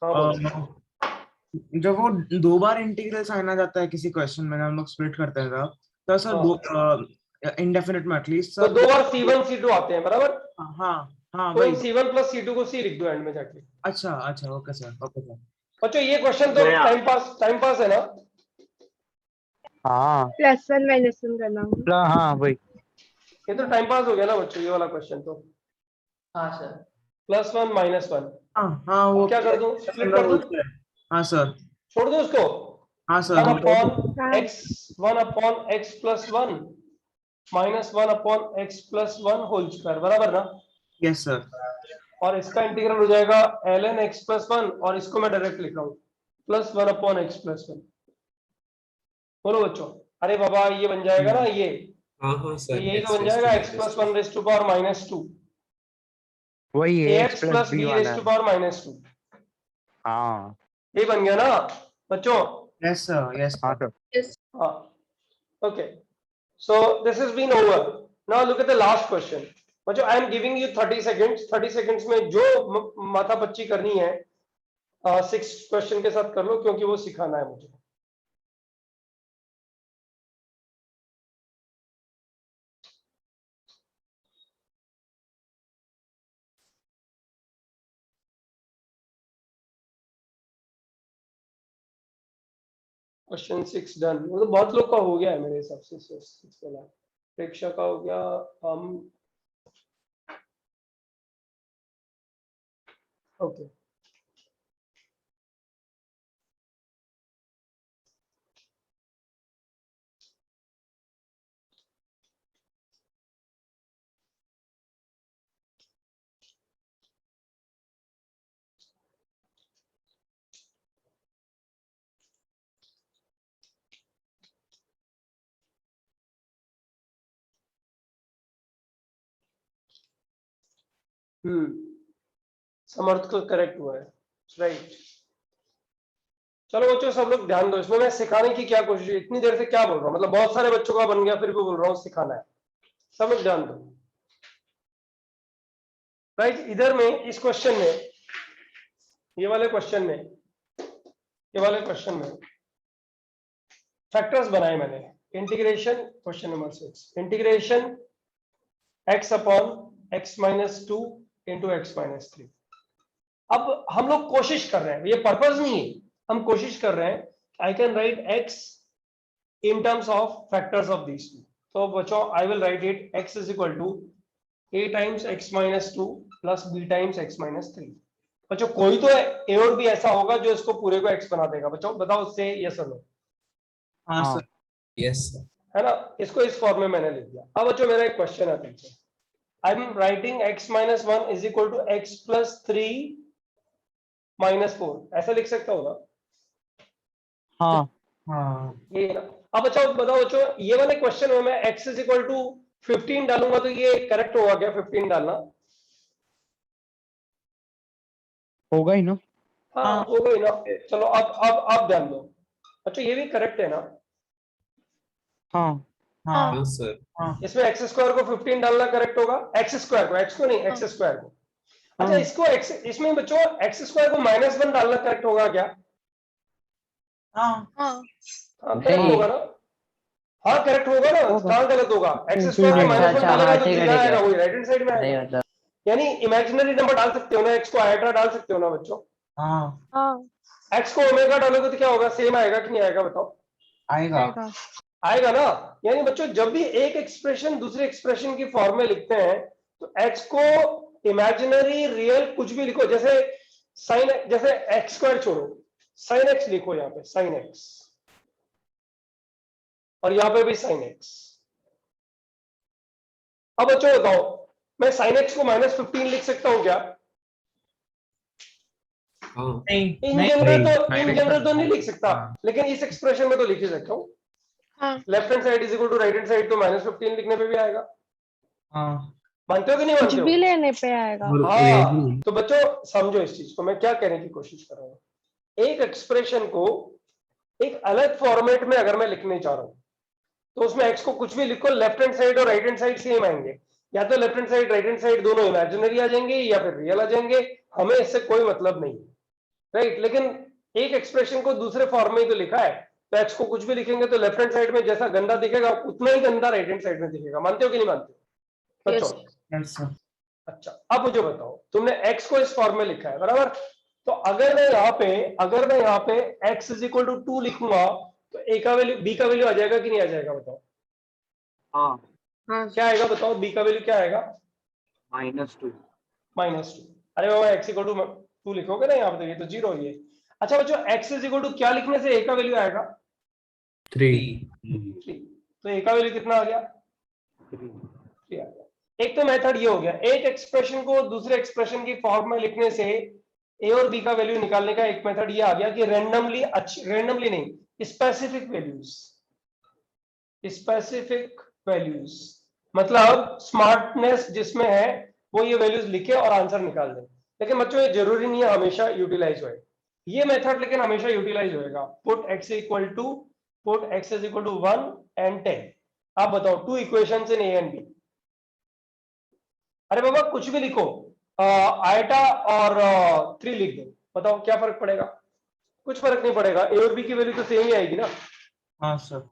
हाँ बोलो। जब वो 2 बार इंटीग्रल साइन आ जाता है किसी क्वेश्चन में, हम लोग स्प्लिट करते हैं साहब, तो सर दो इंडेफिनिट में एटलीस्ट तो सर 2 बार C1 C2 आते हैं बराबर। हाँ हाँ तो वही। C1 प्लस C2 को C लिख दो एंड में जाके। अच्छा अच्छा ओके सर, ओके सर। बच्चों ये क्वेश्चन तो टाइम पास है ना। हाँ +1 -1 करना होगा। हाँ वही। ये तो टाइम पास हो गया ना बच्चों, ये वाला क्वेश्चन तो। हाँ सर। +1 -1। हाँ वो क्या कर दूं, स्प्लिट कर दूं? हाँ सर। छोड़ दो उसको। हाँ सर। 1 अपॉन x + 1 -1 अपॉन x + 1 होल स्क्वायर बराबर ना। Yes sir. और इसका इंटीग्रल हो जाएगा ln x + 1 और इसको मैं डायरेक्ट लिख रहा हूँ +1 अपॉन x + 1। बोलो बच्चों। अरे बाबा ये बन जाएगा ना ये। हाँ तो यही तो बन जाएगा x + 1 raised to power -2 वही ax + b raised to power -2। हाँ ये बन गया ना बच्चों। यस सर, यस हाँ sir. Sir. Okay, so this has been over. Now look at the last question. बच्चों I am giving you 30 seconds. 30 seconds में जो माथा पच्ची करनी है 6 क्वेश्चन के साथ कर लो, क्योंकि वो सिखाना है मुझे। Question 6 done. वो तो बहुत लोग का हो गया है मेरे हिसाब से। 6 वाला प्रेक्षा का हो गया। ओके समर्थ को करेक्ट हुआ है, राइट। चलो बच्चों सब लोग ध्यान दो, इसमें मैं सिखाने की क्या कोशिश, इतनी देर से क्या बोल रहा हूँ, मतलब बहुत सारे बच्चों का बन गया फिर भी बोल रहा हूँ सिखाना है। सब लोग ध्यान दो, राइट। इधर में इस क्वेश्चन में, ये वाले क्वेश्चन में फैक्टर्स बनाए मैंने। Integration question number 6, integration x upon x - 2 into x - 3। अब हम लोग कोशिश कर रहे हैं, ये पर्पस नहीं है, हम कोशिश कर रहे हैं I can write x in terms of factors of these two. तो बच्चों I will write it x is equal to a times x - 2 plus b times x - 3। बच्चों कोई तो ए और बी ऐसा होगा जो इसको पूरे को x बना देगा। बच्चों बताओ उससे यस और नो। हाँ सर। यस है ना, इसको इस फॉर्म में मैंने लिख दिया। अब बच्चों मेरा एक क्वेश्चन है पीछे, I am writing x - 1 is equal to x + 3 - 4, ऐसा लिख सकता हूँ ना। हाँ हाँ ये ना। अब बच्चों बताओ बच्चों, ये वाले क्वेश्चन में मैं x इज इक्वल टू 15 डालूंगा तो ये करेक्ट होगा क्या? 15 डालना होगा ही ना। हाँ होगा ही ना। चलो अब ध्यान दो बच्चों, ये भी करेक्ट है ना। हाँ हाँ हाँ सर। हाँ इसमें x स्क्वायर को 15 डालना करेक्ट होगा। x स्क्वायर को, x को नहीं, x स्क्वायर को। अच्छा हाँ। इसको x, इसमें बच्चों x स्क्वायर को -1 डालना करेक्ट होगा क्या? हाँ हाँ करेक्ट नहीं। होगा ना। हाँ करेक्ट होगा ना, होगा। कहाँ गलत होगा? x स्क्वायर को अच्छा, -1 अच्छा, डालेगा हाँ, तो ठीक है, सीधा ठीक है। आएगा, वही राइट हैंड साइड में नहीं आएगा। मतलब यानी इमेजिनरी नंबर डाल सकते हो ना, x को आयोटा डाल सकते हो ना बच्चों। हाँ हाँ x को ओमेगा डालोगे तो क्या होगा? सेम आएगा कि नहीं आएगा बताओ? आएगा। आएगा। आएगा ना। यानी बच्चों जब भी एक एक्सप्रेशन दूसरे एक्सप्रेशन की फॉर्म में लिखते हैं तो x को इमेजिनरी रियल कुछ भी लिखो, जैसे साइन, जैसे x स्क्वायर छोड़ो, साइन x लिखो यहाँ पे, साइन x, और यहाँ पे भी साइन x। अब बच्चों बताओ, मैं साइन x को -15 लिख सकता हूँ क्या? हाँ नहीं इन नहीं जनरल तो नहीं लिख सकता, लेकिन इस एक्सप्रेशन में तो लिख ही सकता हूँ। हाँ left hand side is equal to right hand side, तो -15 लिखने पे भी आएगा। हाँ मानते हो कि नहीं कुछ मानते हो? भी लेने पे आएगा। और हाँ तो बच्चों समझो इस चीज को, मैं क्या कहने की कोशिश कर रहा हूँ। एक एक्सप्रेशन को एक अलग फॉर्मेट में अगर मैं लिखने चाह रहा हूं तो उसमें x को कुछ भी लिखो, लेफ्ट हैंड साइड और राइट हैंड साइड सेम आएंगे, या तो left hand side right hand side दोनों इमेजिनरी आ जाएंगे या फिर रियल आ जाएंगे, हमें इससे कोई मतलब नहीं, राइट। लेकिन एक एक्सप्रेशन को दूसरे फॉर्म में ही तो लिखा है, तो x को कुछ भी लिखेंगे तो लेफ्ट हैंड साइड में जैसा गंदा दिखेगा उतना ही गंदा राइट हैंड साइड में दिखेगा। मानते हो कि नहीं मानते हो बच्चों? अच्छा, अब मुझे बताओ, तुमने x को इस फॉर्म में लिखा है, बराबर। तो अगर मैं यहाँ पे x इज इक्वल टू 2 लिखूंगा तो a का वैल्यू b का वैल्यू आ जाएगा कि नहीं आ जाएगा, बताओ। हाँ, क्या आएगा बताओ, b का वैल्यू क्या आएगा? -2। अरे बाबा x इक्वल टू 2 लिखोगे ना यहाँ पे, तो ये तो 0 ही है। अच्छा बच्चों, x इज इक्वल टू क्या लिखने से a का वैल्यू आएगा? 3। तो a का वैल्यू कितना आ गया? 3 आ गया। एक तो मेथड ये हो गया, एक एक्सप्रेशन को दूसरे एक्सप्रेशन की फॉर्म में लिखने से a और b का वैल्यू निकालने का एक मेथड ये आ गया कि रैंडमली नहीं, स्पेसिफिक वैल्यूज, मतलब स्मार्टनेस जिसमें है वो ये वैल्यूज लिखे और आंसर निकाल दे। लेकिन बच्चों ये जरूरी नहीं है हमेशा यूटिलाइज होए ये मेथड, लेकिन हमेशा यूटिलाइज होएगा। Put x is equal to 1 and 10। आप बताओ, 2 equations in a and b। अरे बाबा कुछ भी लिखो, आयटा और 3 लिख दो, बताओ क्या फर्क पड़ेगा? कुछ फर्क नहीं पड़ेगा, a और b की वैल्यू तो सेम ही आएगी ना। हाँ सर।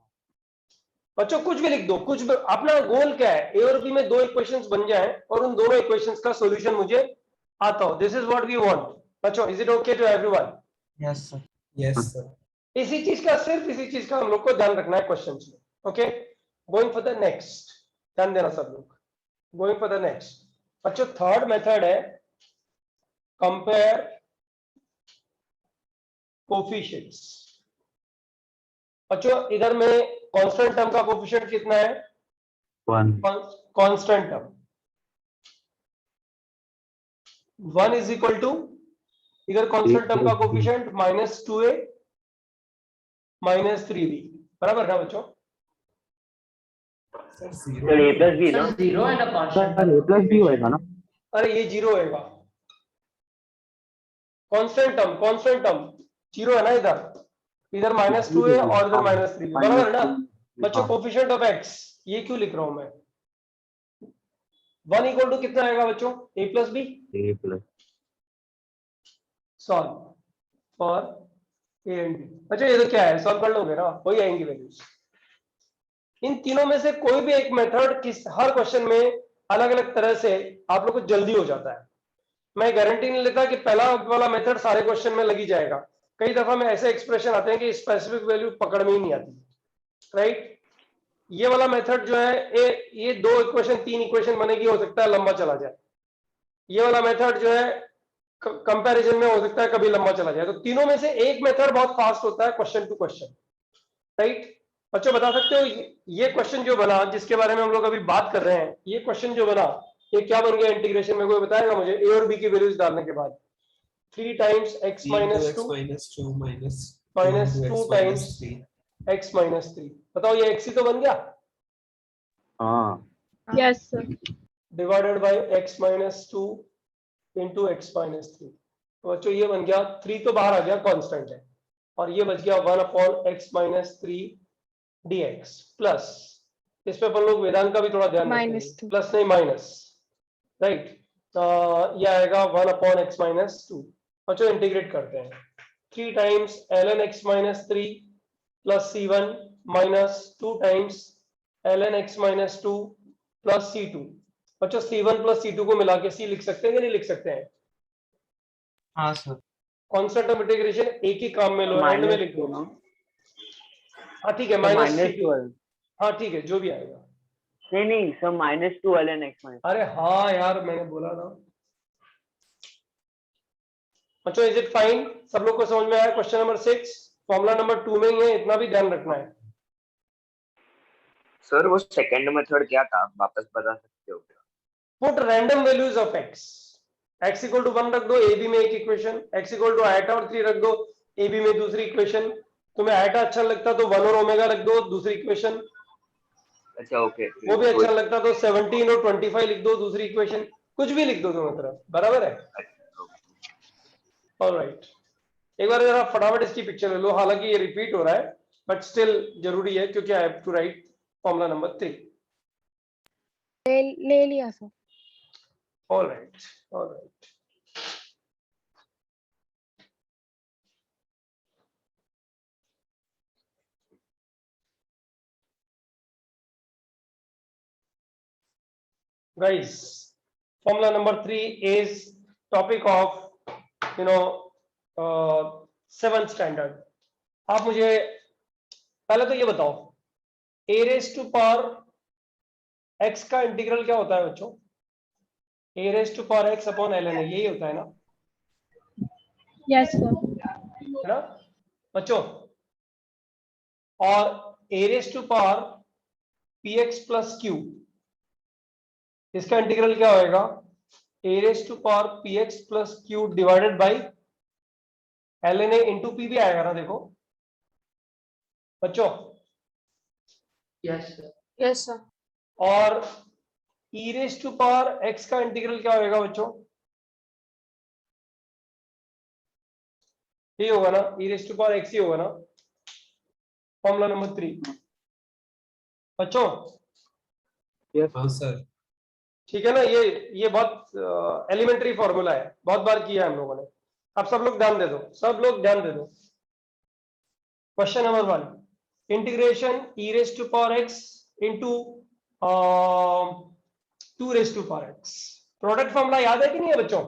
बच्चों कुछ भी लिख दो, कुछ भी। अपना गोल क्या है? a और b में 2 इक्वेशंस बन जाएं और उन दोनों इक्वेशंस का सॉल्यूशन मुझे आता हो। This is what we want. बच्चों, is it okay to everyone? Yes sir. Yes sir. इसी चीज का हम लोग को ध्यान रखना है क्वेश्चंस में। Okay, going for the next, ध्यान देना सब लोग। गोइंग फॉर द नेक्स्ट बच्चों, थर्ड मेथड है कंपेयर कोफिशिएंट्स। बच्चों इधर में कांस्टेंट टर्म का कोफिशिएंट कितना है? 1। Constant term 1 is equal to, इधर कांस्टेंट टर्म का कोफिशिएंट -2a -3b, बराबर है बच्चों? सर a प्लस b ना? 0 है ना constant? Sir a plus b होएगा ना? अरे ये 0 होएगा, कांस्टेंट टर्म 0 है ना, इधर -2 है और इधर -3, बराबर है ना बच्चों? कोफिशिएंट ऑफ x, ये क्यों लिख रहा हूं मैं? 1 इक्वल टू कितना आएगा बच्चों? a plus b। Solve for a and b। बच्चों ये तो क्या है, सॉल्व कर लोगे ना, वही आएंगी वैल्यूज। इन तीनों में से कोई भी एक मेथड हर क्वेश्चन में अलग अलग तरह से आप लोग को जल्दी हो जाता है। मैं गारंटी नहीं लेता कि पहला वाला मेथड सारे क्वेश्चन में लगी जाएगा। कई दफा में ऐसे एक्सप्रेशन आते हैं कि स्पेसिफिक वैल्यू पकड़ में ही नहीं आती, राइट। ये वाला मेथड जो है, ये 2 इक्वेशन 3 इक्वेशन बनेगी, हो सकता है लंबा चला जाए। ये वाला मेथड जो है कंपैरिजन में हो सकता है कभी लंबा चला जाए। तो तीनों में से एक मेथड बहुत फास्ट होता है, क्वेश्चन टू क्वेश्चन, राइट। बच्चों बता सकते हो ये क्वेश्चन जो बना, जिसके बारे में हम लोग अभी बात कर रहे हैं, ये क्वेश्चन जो बना ये क्या बन गया इंटीग्रेशन में? कोई बताएगा मुझे? a और b की वैल्यूज डालने के बाद 3 times x minus 2 minus 2 times x minus 3, बताओ ये x ही तो बन गया। हाँ, Yes, sir. Divided by x minus 2 into x minus 3। तो बच्चों ये बन गया, 3 तो बाहर आ गया, कांस्टेंट है, और ये बच गया 1 अपॉन x minus 3 dx प्लस, इस पे अपन लोग वेदांत का भी थोड़ा ध्यान रखेंगे, प्लस नहीं माइनस, राइट। ये आएगा 1 अपॉन x minus 2। बच्चों इंटीग्रेट करते हैं, 3 times ln x minus 3 plus c1 minus 2 times ln x minus 2 plus c2। बच्चों c1 प्लस c2 को मिला के c लिख सकते हैं कि नहीं लिख सकते हैं? हाँ सर। कांस्टेंट ऑफ इंटीग्रेशन एक ही काम में लो, एंड में लिख दो ना। हाँ ठीक है, -12। हाँ ठीक है, जो भी आएगा। नहीं सर, -2 ln x minus। अरे हाँ यार, मैंने बोला ना। बच्चों इज इट फाइन? सब लोग को समझ में आया? क्वेश्चन नंबर 6 फॉर्मूला नंबर 2 में ही है, इतना भी ध्यान रखना है। सर वो सेकंड मेथड क्या था, वापस बता सकते हो क्या? Put random values of x equal to 1 रख दो, ए बी में एक equation, x equal to iota और 3 रख दो, ए बी में दूसरी इक्वेशन। तुम्हें आयटा अच्छा लगता तो 1 और ओमेगा रख दो, दूसरी इक्वेशन। अच्छा ओके, वो भी अच्छा लगता तो 17 और 25 लिख दो, दूसरी इक्वेशन। कुछ भी लिख दो दोनों तरफ, बराबर है? ऑलराइट, एक बार जरा फटाफट इसकी पिक्चर ले लो, हालांकि ये रिपीट हो रहा है बट स्टिल जरूरी है क्योंकि I have to write formula number 3. ले लिया sir. All right, all right. Guys, formula number 3 is topic of 7th standard. आप मुझे पहले तो ये बताओ, a raised to power x का इंटीग्रल क्या होता है बच्चों? a raised to power x upon ln, यही होता है ना? Yes sir. है ना बच्चों? और a raised to power px plus q, इसका इंटीग्रल क्या होएगा? a raised to power px plus q divided by ln into p भी आएगा ना, देखो बच्चों. Yes sir. Yes sir. और e raised to power x का इंटीग्रल क्या होएगा बच्चों? ये होगा ना, e raised to power x ही होगा ना, फॉर्मूला नंबर 3 बच्चों. हाँ सर. ठीक है ना, ये बहुत एलिमेंट्री फॉर्मूला है, बहुत बार किया है हम लोगों ने. अब सब लोग ध्यान दे दो, सब लोग ध्यान दे दो. Question number 1, integration e raised to power x into 2 raised to power x. Product formula याद है कि नहीं है बच्चों?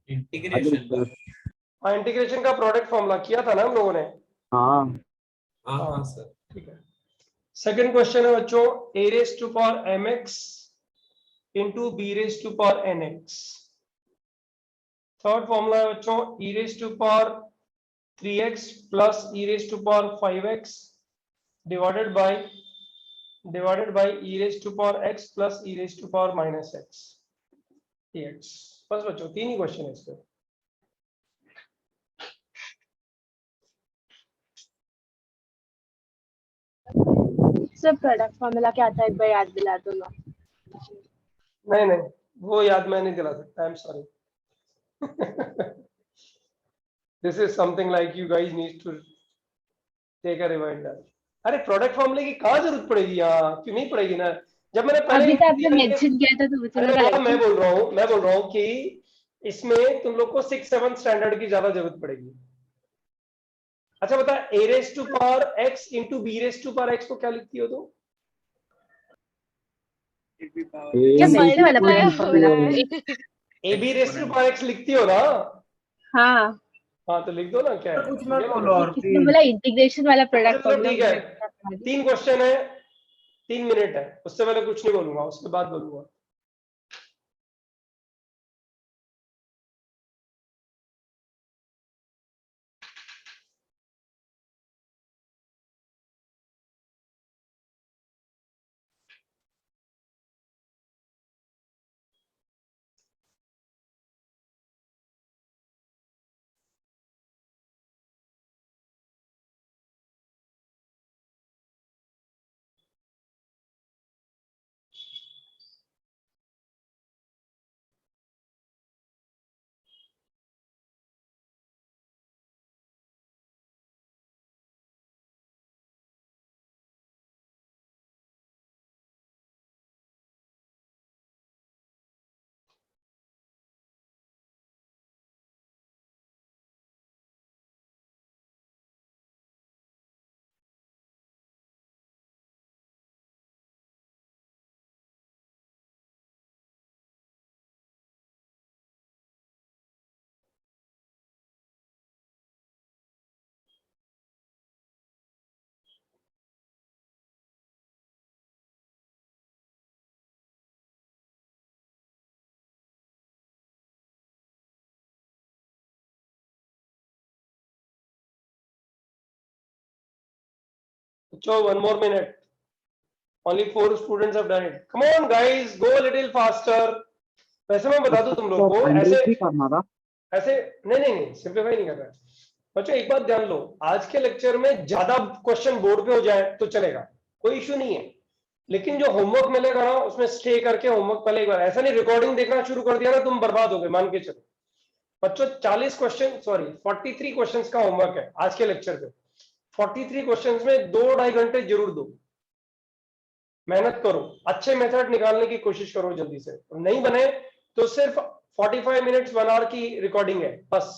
इंटीग्रेशन. हाँ, इंटीग्रेशन का प्रोडक्ट फॉर्मूला किया था ना हम लोगों ने. हाँ हाँ सर. ठीक है. सेकंड क्वेश्चन है बच्चों, a raised to power mx into b raised to power nx. Third formula है बच्चों, e raised to power 3x plus e raised to power 5x divided by e raised to power x plus e raised to power minus x dx. बस बच्चों 3 ही question है इसके. Sir product formula क्या आता है, एक बार याद दिला दो ना. नहीं, वो याद मैं नहीं दिला सकता, I am sorry. This is something like you guys need to take a reminder. अरे प्रोडक्ट फॉर्मूले की कहाँ जरूरत पड़ेगी यहाँ, क्यों नहीं पड़ेगी ना. जब मैंने पहले अभी तो आपने मेंशन किया था तो मुझे लगा मैं बोल रहा हूँ कि इसमें तुम लोग को 6-7 स्टैंडर्ड की ज्यादा जरूरत पड़ेगी. अच्छा बता, a raised to power x into b raised to power x को क्या लिखती हो तुम? ये मल्टी वाला फॉर्मूला है. a b raised to power x लिखती हो ना? हाँ. हाँ तो लिख दो ना, क्या है? कुछ मत बोलो और किसने बोला इंटीग्रेशन वाला प्रोडक्ट चलो फॉर्मूला? ठीक है, 3 क्वेश्चन है, 3 मिनट है, उससे पहले कुछ नहीं बोलूंगा, उसके बाद बोलूंगा. So 1 more minute. Only 4 students have done it. Come on guys, go a little faster. वैसे मैं बता दूं तुम लोग को, ऐसे नहीं सिंपलीफाई नहीं कर रहा है बच्चों. एक बात ध्यान लो, आज के लेक्चर में ज्यादा क्वेश्चन बोर्ड पे हो जाए तो चलेगा, कोई इश्यू नहीं है, लेकिन जो होमवर्क मिलेगा ना उसमें स्टे करके होमवर्क पहले एक बार, ऐसा नहीं रिकॉर्डिंग देखना शुरू कर दिया ना तुम बर्बाद हो गए, मान के चलो बच्चों 40 क्वेश्चन, सॉरी 43 क्वेश्चंस का होमवर्क है आज के लेक्चर पे। 43 क्वेश्चंस में 2-2.5 घंटे जरूर दो, मेहनत करो, अच्छे मेथड निकालने की कोशिश करो जल्दी से। नहीं बने तो सिर्फ 45 मिनट्स 1 आवर की रिकॉर्डिंग है बस,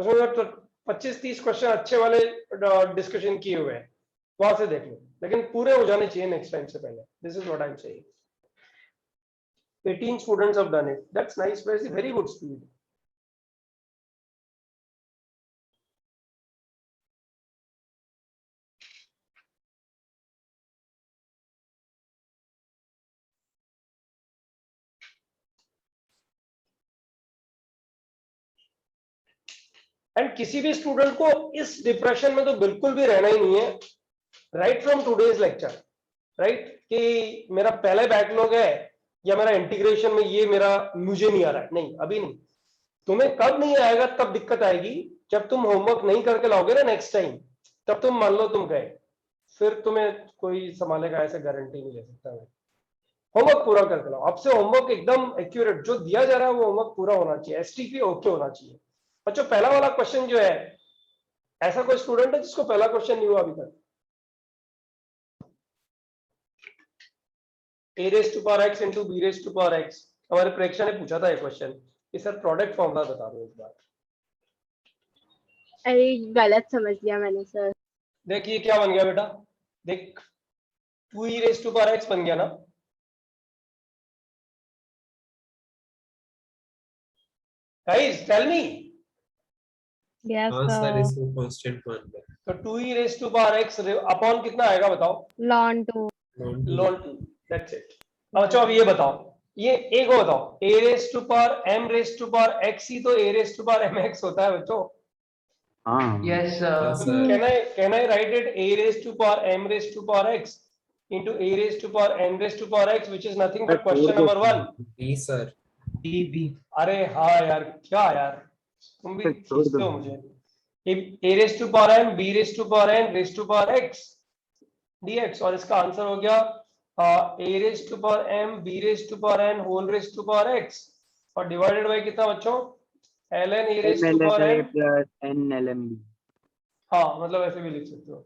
उसमें तो 25-30 क्वेश्चन अच्छे वाले डिस्कशन किए हुए हैं, वहां से देख लो, लेकिन पूरे हो जाने चाहिए नेक्स्ट टाइम से पहले। This is what I am saying. 18 students have done it. That's nice. Very good speed. And किसी भी स्टूडेंट को इस डिप्रेशन में तो बिल्कुल भी रहना ही नहीं है, right from today's lecture, right, कि मेरा पहले बैकलॉग है या मेरा इंटीग्रेशन में ये मेरा मुझे नहीं आ रहा है, नहीं अभी नहीं। तुम्हें कब नहीं आएगा, तब दिक्कत आएगी जब तुम होमवर्क नहीं करके लाओगे ना नेक्स्ट टाइम, तब तुम मान लो तुम गए, फिर तुम्हें कोई संभालेगा ऐसे गारंटी नहीं ले सकता मैं। होमवर्क पूरा करके लाओ, अब से होमवर्क एकदम एक्यूरेट, जो दिया जा रहा है वो होमवर्क पूरा होना चाहिए, एसटीपी ओके होना चाहिए। बच्चों पहला वाला क्वेश्चन जो है, ऐसा कोई स्टूडेंट है जिसको पहला क्वेश्चन नहीं हुआ अभी तक? a raised to power x into b raised to power x, हमारे प्रेक्षक ने पूछा था ये क्वेश्चन कि सर प्रोडक्ट फॉर्मूला बता दो इस बार। अरे गलत समझ लिया मैंने सर। देखिए क्या बन गया बेटा, देख 2e raised to power x बन गया ना, गाइस टेल मी। यस हाँ सर, सर। इसको कांस्टेंट मान लो। तो 2e raised to power x upon कितना आएगा बताओ? ln 2। ln 2, that's it. अच्छा अब ये बताओ, ये एक को बताओ, a raised to power m raised to power x ही तो a raised to power mx होता है बच्चों। हाँ Yes, Can I write it a raised to power m raised to power x into a raised to power n raised to power x, which is nothing but question number 1? B sir, B. अरे हाँ यार, क्या यार तुम भी खींचते हो मुझे। a raised to power m b raised to power n raised to power x dx, और इसका आंसर हो गया a raised to power m b raised to power n whole raised to power x, और divided by कितना बच्चों? ln a raised to power n plus N L M B. हाँ मतलब ऐसे भी लिख सकते हो।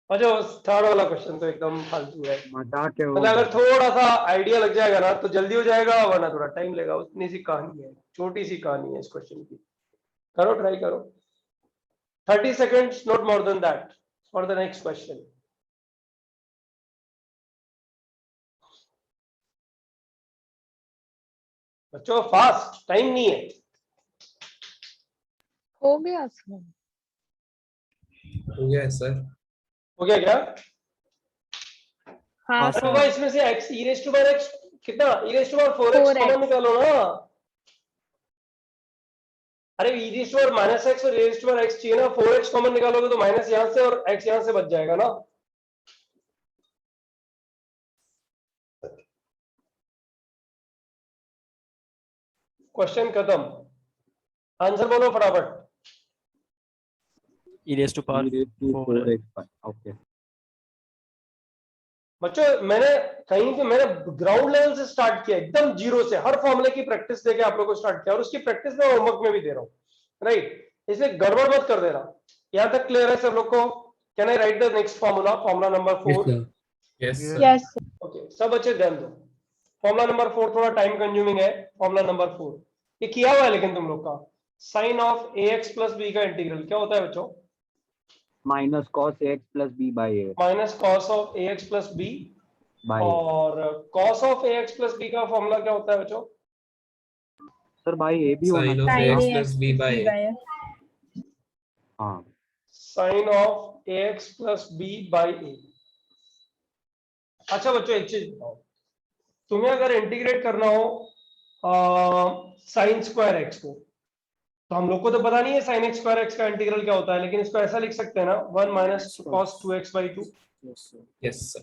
अच्छा थर्ड वाला क्वेश्चन तो एकदम फालतू है, मजाक है वो। मतलब अगर थोड़ा सा आइडिया लग जाएगा ना तो जल्दी हो जाएगा, वरना थोड़ा टाइम लगेगा, उतनी सी कहानी है, छोटी सी कहानी है इस क्वेश्चन की। करो, ट्राई करो, 30 seconds, not more than that for the next question. बच्चों फास्ट, टाइम नहीं है। हो गया सर। हो गया है सर। हो गया क्या? हाँ तो सर। भाई इसमें से x e raised to power x कितना, e raised to power 4x 4x common निकालो ना। अरे e raised to power minus x और e raised to power x चाहिए ना, 4x कॉमन निकालोगे तो माइनस यहाँ से और x यहाँ से बच जाएगा ना। क्वेश्चन खत्म, आंसर बोलो फटाफट। e raised to power 4x। Okay बच्चों मैंने कहीं पे मैंने ग्राउंड लेवल से स्टार्ट किया, एकदम जीरो से, हर फॉर्मूले की प्रैक्टिस देके आप लोगों को स्टार्ट किया, और उसकी प्रैक्टिस मैं होमवर्क में भी दे रहा हूँ, राइट, इसलिए गड़बड़ मत कर देना। यहाँ तक क्लियर है सब लोग को? Can I write the next formula, formula number 4? Yes sir. Yes okay, सब अच्छे ध्यान दो। फॉर्मूला नंबर 4 थोड़ा टाइम कंज्यूमिंग है। फॉर्मूला नंबर 4 ये किया हुआ है लेकिन तुम लोग का, sine of ax plus b का इंटीग्रल क्या होता है बच्चों? Minus cos ax plus b by a minus cos of ax plus b, और cos of ax plus b का फॉर्मूला क्या होता है बच्चों? सर बाई a भी होना साइन ऑफ चाहिए। एक्स प्लस बी बाई हाँ sine of ax plus b by a. अच्छा बच्चों एक चीज बताओ, तुम्हें अगर इंटीग्रेट करना हो साइन स्क्वायर एक्स को, तो हम लोग को तो पता नहीं है साइन एक्स स्क्वायर एक्स का इंटीग्रल क्या होता है, लेकिन इसको ऐसा लिख सकते हैं ना, 1 minus cos 2x by 2, yes sir.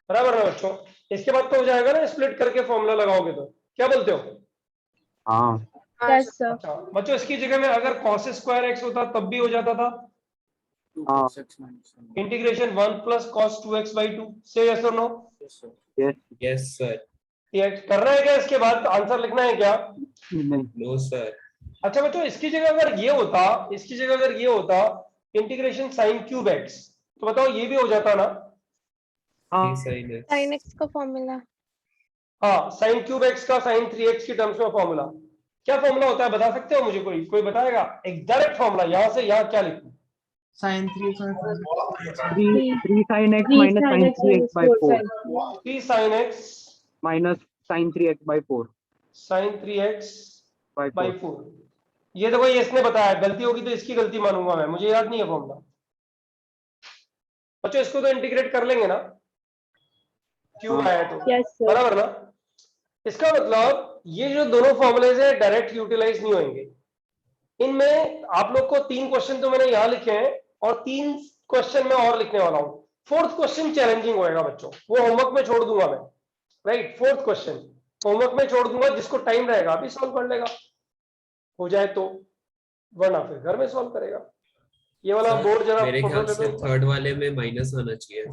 बराबर ना बच्चों? इसके बाद तो हो जाएगा ना, स्प्लिट करके फॉर्मूला लगाओगे तो, क्या बोलते हो? हाँ यस सर। अच्छा बच्चों इसकी जगह में अगर कॉस स्क्वायर एक्स होता तब भी हो जाता था, integration 1 plus cos 2x by 2, से यस और नो? Yes sir. ये करना है क्या? इसके बाद आंसर लिखना है क्या? नहीं नो सर। अच्छा बच्चों, इसकी जगह अगर ये होता इंटीग्रेशन साइन क्यूब एक्स, तो बताओ ये भी हो जाता ना? Three sine x. sin x का फॉर्मूला। हाँ, साइन क्यूब एक्स का साइन 3x की टर्म्स में फॉर्मूला क्या फॉर्मूला होता है, बता सकते हो मुझे? कोई बताएगा? एक डायरेक्ट फॉर्मूला, यहां से यहां क्या लिखूं? sin 3x three sine x minus sine three x by four 3 sin x minus sine three x by four sin 3x by by four 4। ये देखो, ये इसने बताया, गलती होगी तो इसकी गलती मानूंगा मैं, मुझे याद नहीं है फॉर्मूला। बच्चों इसको तो इंटीग्रेट कर लेंगे ना, क्यूब हाँ। आया तो बराबर ना? इसका मतलब ये जो दोनों फॉर्मूलेज है डायरेक्ट यूटिलाइज नहीं होंगे। इनमें आप लोग को 3 क्वेश्चन तो मैंने यहां लिखे हैं, और 3 क्वेश्चन मैं और लिखने वाला हूं। 4th क्वेश्चन चैलेंजिंग होएगा बच्चों, वो होमवर्क में छोड़ दूंगा मैं। राइट, 4th क्वेश्चन होमवर्क में छोड़ दूंगा, जिसको टाइम रहेगा अभी सॉल्व कर लेगा, हो जाए तो, वरना फिर घर में सॉल्व करेगा। ये वाला सर बोर्ड जरा मेरे फोटो ख्याल ले से दो। थर्ड वाले में माइनस आना चाहिए।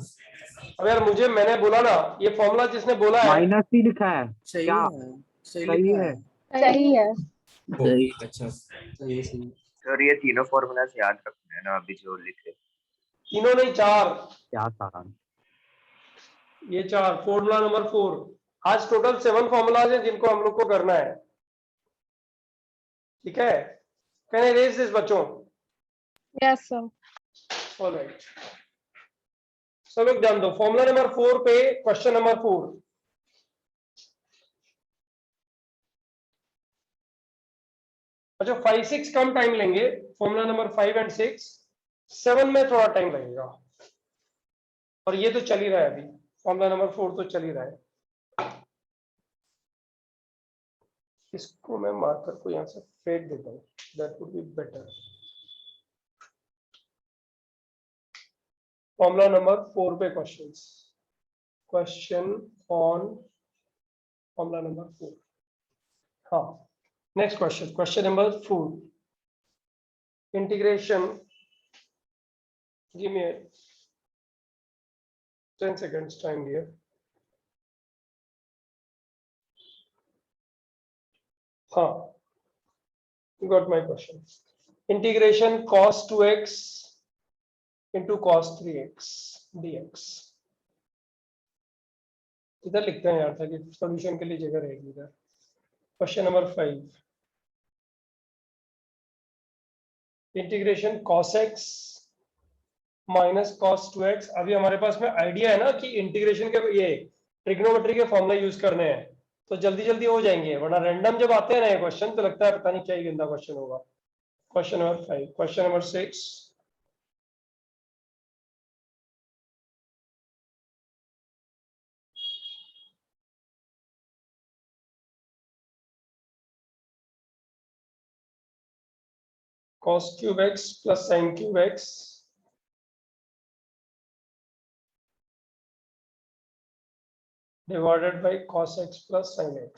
अब यार मैंने बोला ना, ये फॉर्मूला जिसने बोला है, माइनस ही लिखा है सही क्या? है, सही सही लिखा है। है। सही है। ओके अच्छा। सही सही। सर ये तीनों फॉर्मूलाज याद रखना है ना अभी जो लिखे। तीनों नहीं 4, क्या था? ये 4 फॉर्मूला नंबर 4। आज टोटल 7 फॉर्मूलाज हैं जिनको हम लोग को करना है, ठीक है? कैन आई रेज दिस बच्चों? Yes sir. ऑलराइट, सब लोग ध्यान दो, फॉर्मूला नंबर 4 पे क्वेश्चन नंबर 4। अच्छा 5 6 कम टाइम लेंगे, फॉर्मूला नंबर 5 एंड 6। 7 में थोड़ा टाइम लगेगा, और ये तो चल ही रहा है अभी, फॉर्मूला नंबर 4 तो चल ही रहा है। इसको मैं मार्कर को यहां से फेड देता हूं, that would be better. Formula number 4 पे क्वेश्चन ऑन फॉर्मूला नंबर 4। हाँ, next question number 4, integration, give me 10 seconds time here. हाँ, you got my question. Integration cos 2x into cos 3x dx। इधर लिखते हैं यार, ताकि सॉल्यूशन के लिए जगह रहेगी इधर। Question number 5, integration cos x minus cos 2x। अभी हमारे पास में आइडिया है ना कि इंटीग्रेशन के ये ट्रिग्नोमेट्री के फॉर्मूला यूज करने हैं, तो जल्दी जल्दी हो जाएंगे, वरना रैंडम जब आते हैं ना ये क्वेश्चन तो लगता है पता नहीं क्या ही गंदा क्वेश्चन होगा। Question number 5, question number 6, cos cube x plus sin cube x divided by cos x plus sin x।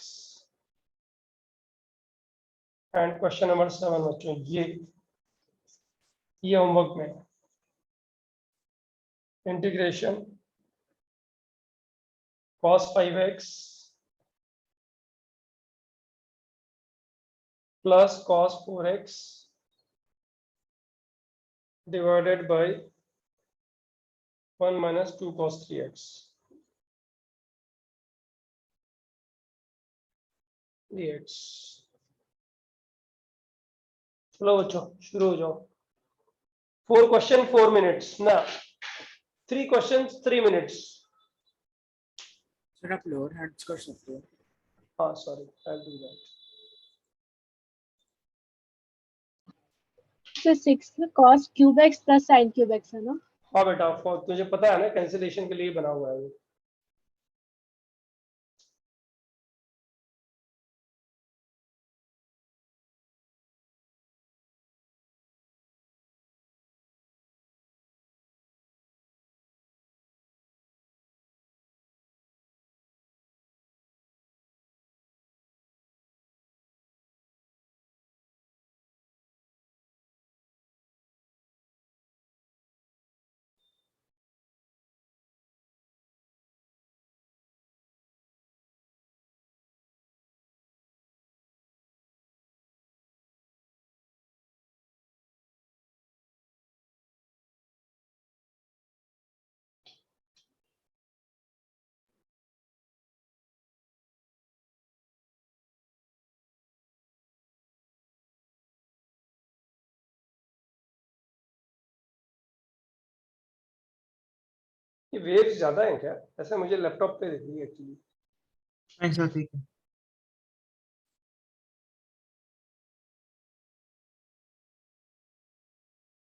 And question number 7 बच्चों, ये होमवर्क में integration cos 5x plus cos 4x divided by 1 minus 2 cos 3x dx। चलो बच्चों शुरू हो जाओ। 4 question 4 minutes ना, 3 questions 3 minutes. Sir आप लोअर हैंड्स कर सकते हो। हाँ sorry, I will do that. So 6 cos cube x plus sin cube x है ना? हाँ बेटा, तुझे पता है ना कैंसिलेशन के लिए बना हुआ है ये। ये वेव्स ज्यादा है क्या? ऐसे मुझे लैपटॉप पे दिख रही है एक्चुअली। नहीं सर ठीक है।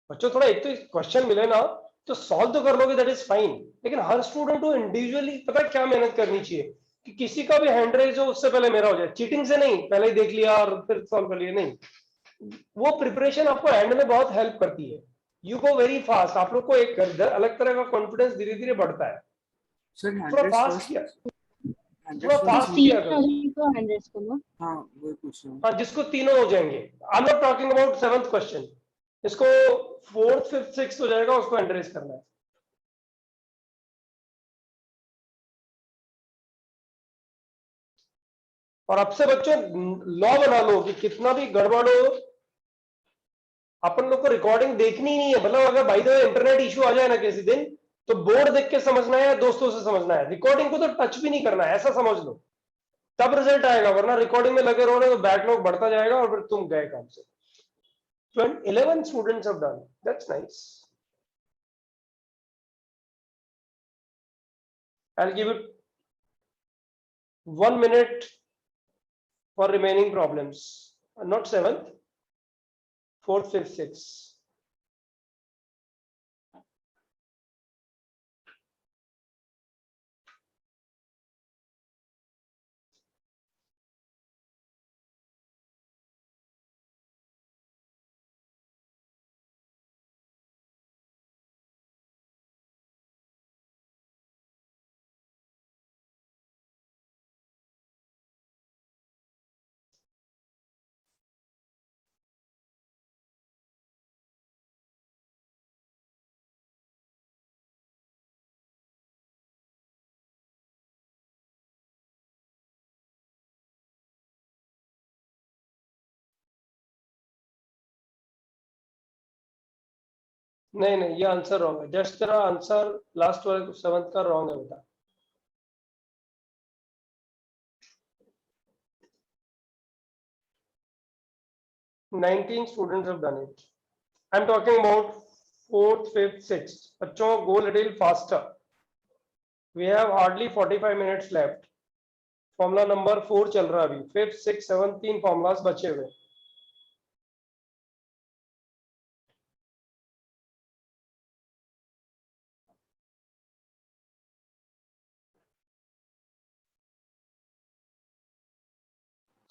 बच्चों थोड़ा एक तो क्वेश्चन मिले ना तो सॉल्व तो कर लोगे, दैट इज फाइन, लेकिन हर स्टूडेंट को इंडिविजुअली पता है क्या मेहनत करनी चाहिए कि किसी का भी हैंड रेज हो उससे पहले मेरा हो जाए। चीटिंग से नहीं, पहले ही देख लिया और फिर सॉल्व कर लिया, नहीं। वो प्रिपरेशन आपको एंड में बहुत हेल्प करती है। यू गो वेरी फास्ट, आप लोग को एक अलग तरह का कॉन्फिडेंस धीरे धीरे बढ़ता है। सर थोड़ा फास्ट किया, थोड़ा फास्ट हाँ किया करो। वही पूछ रहा हूँ। हाँ, जिसको तीनों हो जाएंगे। I am not talking about 7th question, इसको 4th 5th 6th हो जाएगा, उसको एंड्रेस करना है। और अब से बच्चों लॉ बना लो कि कितना भी गड़बड़ हो अपन लोग को रिकॉर्डिंग देखनी ही नहीं है। मतलब अगर भाई तो इंटरनेट इशू आ जाए ना किसी दिन, तो बोर्ड देख के समझना है, दोस्तों से समझना है, रिकॉर्डिंग को तो टच भी नहीं करना है, ऐसा समझ लो, तब रिजल्ट आएगा। वरना रिकॉर्डिंग में लगे रहोगे तो बैकलॉग बढ़ता जाएगा और फिर तुम गए काम से। 11 students have done, that's nice. I'll give it 1 minute for remaining problems. Not 7th, 4th, 5th, 6th. नहीं नहीं, ये आंसर रॉन्ग है। जस्ट तेरा आंसर लास्ट वाले 7th का रॉन्ग है बेटा। Nineteen students have done it. I'm talking about 4th, 5th, 6th. बच्चों go little faster. We have hardly 45 minutes left. Formula number 4 चल रहा है अभी। 5th, 6th, 7th 3 फॉर्मूलास बचे हुए।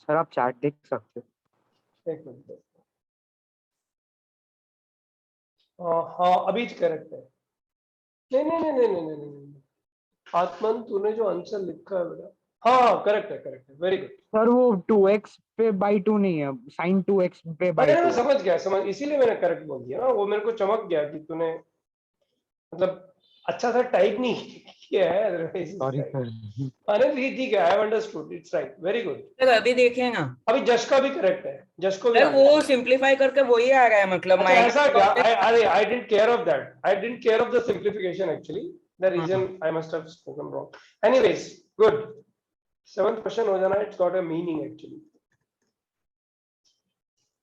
सर आप चार्ट देख सकते हो। एक मिनट। हाँ अभी करेक्ट है। नहीं नहीं नहीं नहीं नहीं नहीं नहीं, आत्मन तूने जो आंसर लिखा है बेटा, हाँ करेक्ट है, वेरी गुड। सर वो 2x पे बाई 2 नहीं है, साइन 2x पे बाई अरे मैं 2। समझ गया, इसीलिए मैंने करेक्ट बोल दिया ना। वो मेरे को चमक गया कि तूने मतलब अच्छा सा टाइप नहीं किया है, अदरवाइज सॉरी सर। अरे ठीक है, I have understood, it's right, very good. Sir अभी देखें ना, अभी जश का भी करेक्ट है, जश को भी सर आ गया। वो सिंपलीफाई करके वही आ रहा है, मतलब अच्छा ऐसा क्या? I didn't care of that. I didn't care of the simplification actually. The reason I must have spoken wrong. Anyways, good. 7th question हो जाना, it's got a meaning actually.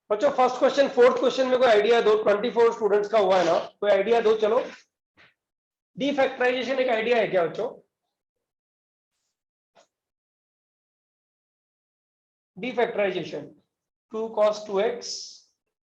बच्चों फर्स्ट क्वेश्चन 4th क्वेश्चन में कोई idea दो। 24 students का हुआ है ना, कोई आइडिया दो। चलो डीफैक्टराइजेशन एक आइडिया है क्या बच्चों? डीफैक्टराइजेशन 2 cos 2x